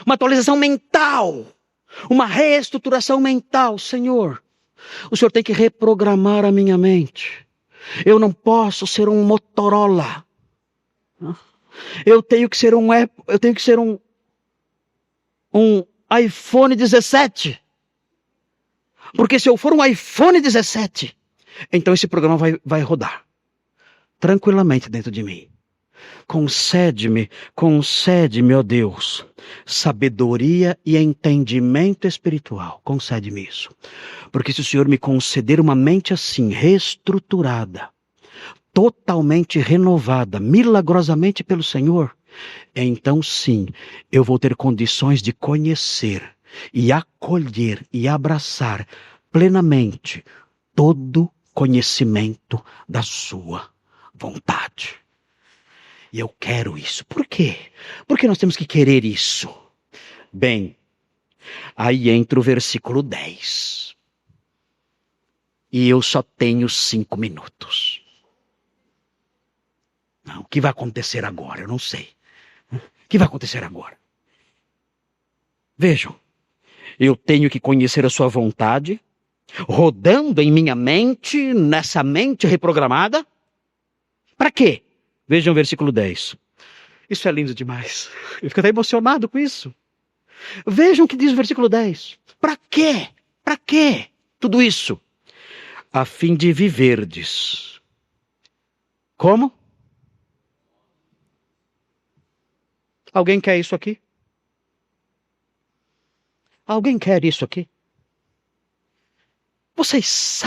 Uma atualização mental. Uma reestruturação mental. Senhor, o Senhor tem que reprogramar a minha mente. Eu não posso ser um Motorola. Eu tenho que ser um iPhone 17. Porque se eu for um iPhone 17, então esse programa vai rodar tranquilamente dentro de mim. Concede-me, ó Deus, sabedoria e entendimento espiritual. Concede-me isso. Porque se o Senhor me conceder uma mente assim, reestruturada, totalmente renovada, milagrosamente pelo Senhor, então sim, eu vou ter condições de conhecer e acolher e abraçar plenamente todo conhecimento da sua vontade. E eu quero isso. Por quê? Porque nós temos que querer isso. Bem, aí entra o versículo 10. E eu só tenho 5 minutos. Não, o que vai acontecer agora? Eu não sei. O que vai acontecer agora? Vejam, eu tenho que conhecer a sua vontade, rodando em minha mente, nessa mente reprogramada. Para quê? Vejam o versículo 10. Isso é lindo demais. Eu fico até emocionado com isso. Vejam o que diz o versículo 10. Para quê? Para quê? Tudo isso. A fim de viverdes. Como? Alguém quer isso aqui? Alguém quer isso aqui? Vocês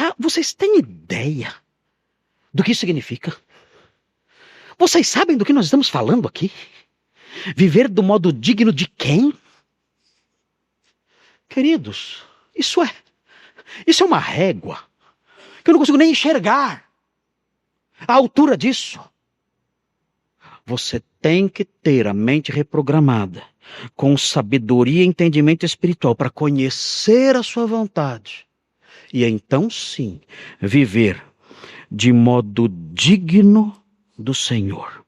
têm ideia do que isso significa? Vocês sabem do que nós estamos falando aqui? Viver do modo digno de quem? Queridos, isso é uma régua que eu não consigo nem enxergar a altura disso. Você tem que ter a mente reprogramada, com sabedoria e entendimento espiritual, para conhecer a sua vontade. E então sim, viver de modo digno do Senhor.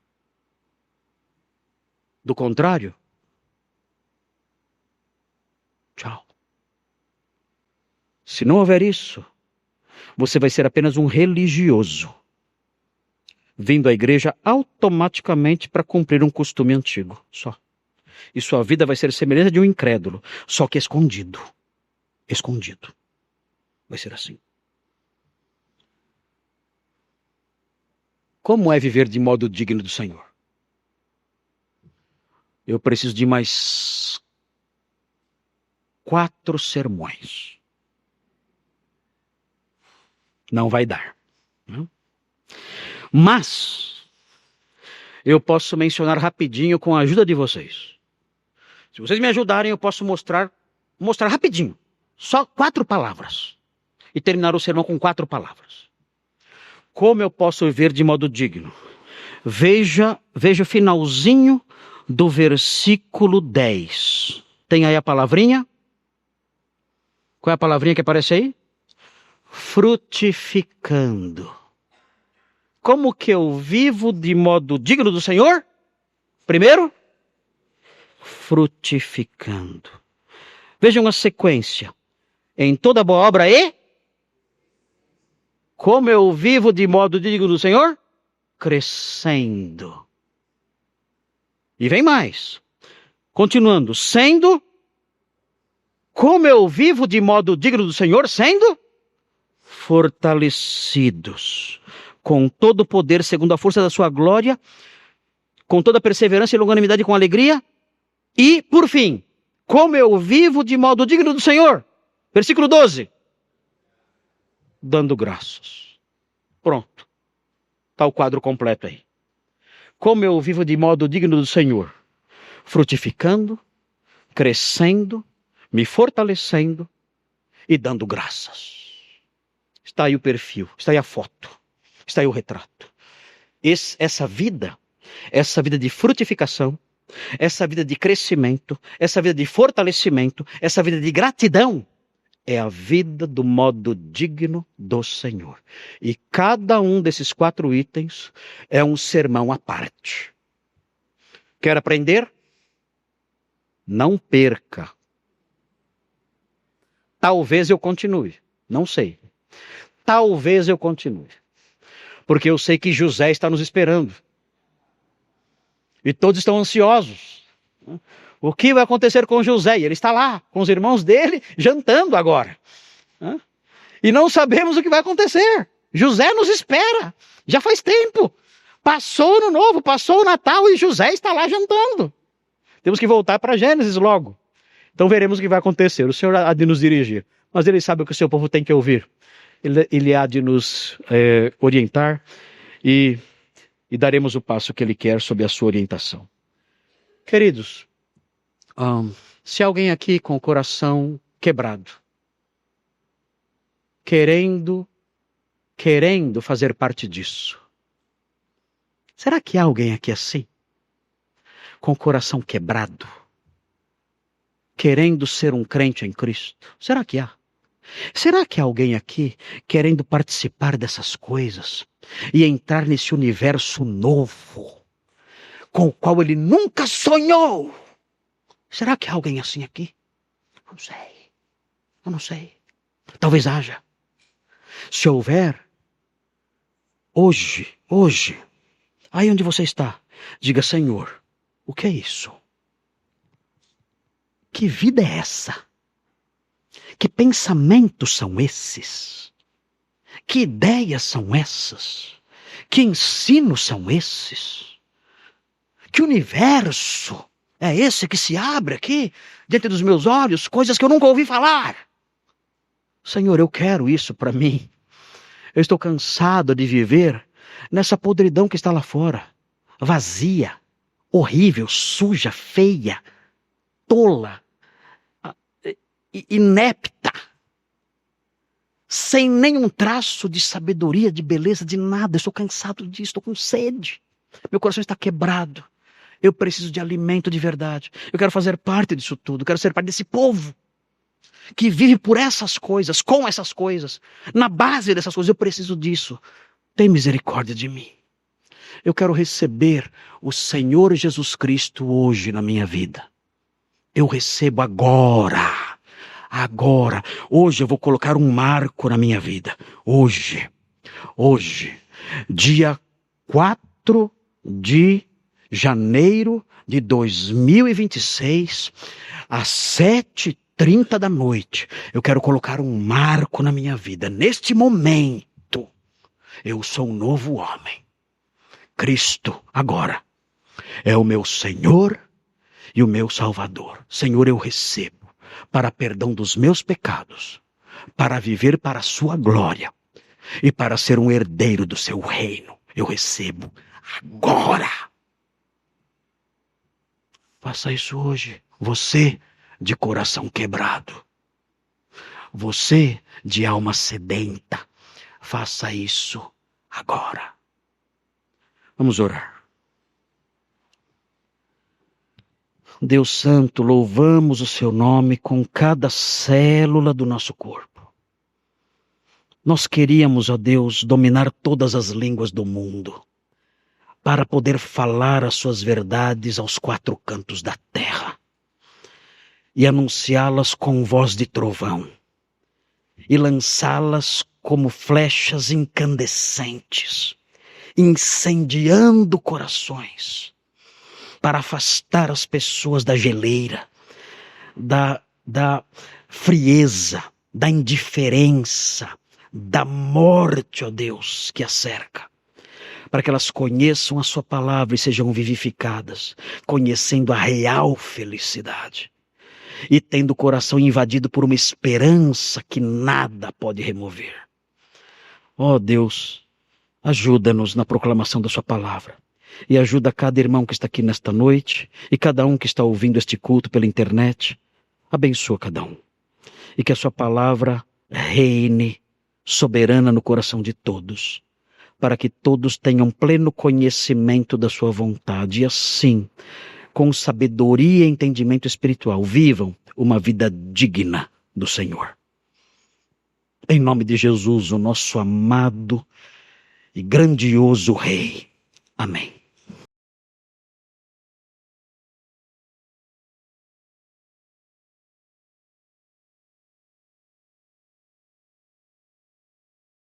Do contrário, tchau. Se não houver isso, você vai ser apenas um religioso, vindo à igreja automaticamente para cumprir um costume antigo, só. E sua vida vai ser semelhante de um incrédulo, só que escondido. Escondido. Vai ser assim. Como é viver de modo digno do Senhor? eu preciso de mais 4 sermões. Não vai dar. Mas eu posso mencionar rapidinho com a ajuda de vocês. Se vocês me ajudarem, eu posso mostrar rapidinho. Só 4 palavras. E terminar o sermão com 4 palavras. Como eu posso viver de modo digno? Veja o finalzinho do versículo 10. Tem aí a palavrinha? Qual é a palavrinha que aparece aí? Frutificando. Como que eu vivo de modo digno do Senhor? Primeiro, frutificando. Vejam a sequência. Em toda boa obra como eu vivo de modo digno do Senhor? Crescendo. E vem mais. Continuando. Sendo. Como eu vivo de modo digno do Senhor? Sendo fortalecidos. Com todo o poder, segundo a força da sua glória. Com toda perseverança e longanimidade, com alegria. E, por fim, como eu vivo de modo digno do Senhor? Versículo 12. Dando graças. Pronto. Está o quadro completo aí. Como eu vivo de modo digno do Senhor? Frutificando, crescendo, me fortalecendo e dando graças. Está aí o perfil, está aí a foto, está aí o retrato. Essa vida de frutificação, essa vida de crescimento, essa vida de fortalecimento, essa vida de gratidão, é a vida do modo digno do Senhor. E cada um desses 4 itens é um sermão à parte. Quer aprender? Não perca. Talvez eu continue. Não sei. Talvez eu continue. Porque eu sei que José está nos esperando. E todos estão ansiosos. O que vai acontecer com José? E ele está lá, com os irmãos dele, jantando agora. E não sabemos o que vai acontecer. José nos espera. Já faz tempo. Passou o Ano Novo, passou o Natal e José está lá jantando. Temos que voltar para Gênesis logo. Então veremos o que vai acontecer. O Senhor há de nos dirigir. Mas Ele sabe o que o seu povo tem que ouvir. Ele há de nos orientar e daremos o passo que Ele quer sob a sua orientação. Queridos, se alguém aqui com o coração quebrado, querendo fazer parte disso, será que há alguém aqui assim? Com o coração quebrado, querendo ser um crente em Cristo? Será que há? Será que há alguém aqui querendo participar dessas coisas e entrar nesse universo novo, com o qual ele nunca sonhou? Será que há alguém assim aqui? Não sei. Eu não sei. Talvez haja. Se houver, hoje, aí onde você está, diga: Senhor, o que é isso? Que vida é essa? Que pensamentos são esses? Que ideias são essas? Que ensinos são esses? Que universo é esse que se abre aqui, diante dos meus olhos, coisas que eu nunca ouvi falar? Senhor, eu quero isso para mim. Eu estou cansado de viver nessa podridão que está lá fora. Vazia, horrível, suja, feia, tola, inepta. Sem nenhum traço de sabedoria, de beleza, de nada. Eu estou cansado disso, estou com sede. Meu coração está quebrado. Eu preciso de alimento de verdade. Eu quero fazer parte disso tudo. Eu quero ser parte desse povo que vive por essas coisas, com essas coisas, na base dessas coisas. Eu preciso disso. Tem misericórdia de mim. Eu quero receber o Senhor Jesus Cristo hoje na minha vida. Eu recebo agora. Agora. Hoje eu vou colocar um marco na minha vida. Hoje, dia 4 de janeiro de 2026, às 7h30 da noite, eu quero colocar um marco na minha vida. Neste momento, eu sou um novo homem. Cristo agora é o meu Senhor e o meu Salvador. Senhor, eu recebo para perdão dos meus pecados, para viver para a sua glória e para ser um herdeiro do seu reino. Eu recebo agora. Faça isso hoje. Você de coração quebrado. Você de alma sedenta. Faça isso agora. Vamos orar. Deus Santo, louvamos o seu nome com cada célula do nosso corpo. Nós queríamos, ó Deus, dominar todas as línguas do mundo, para poder falar as suas verdades aos quatro cantos da terra e anunciá-las com voz de trovão e lançá-las como flechas incandescentes, incendiando corações, para afastar as pessoas da geleira, da frieza, da indiferença, da morte, ó Deus, que a cerca. Para que elas conheçam a sua palavra e sejam vivificadas, conhecendo a real felicidade. E tendo o coração invadido por uma esperança que nada pode remover. Ó Deus, ajuda-nos na proclamação da sua palavra. E ajuda cada irmão que está aqui nesta noite e cada um que está ouvindo este culto pela internet. Abençoa cada um. E que a sua palavra reine soberana no coração de todos, para que todos tenham pleno conhecimento da sua vontade e assim, com sabedoria e entendimento espiritual, vivam uma vida digna do Senhor. Em nome de Jesus, o nosso amado e grandioso Rei. Amém.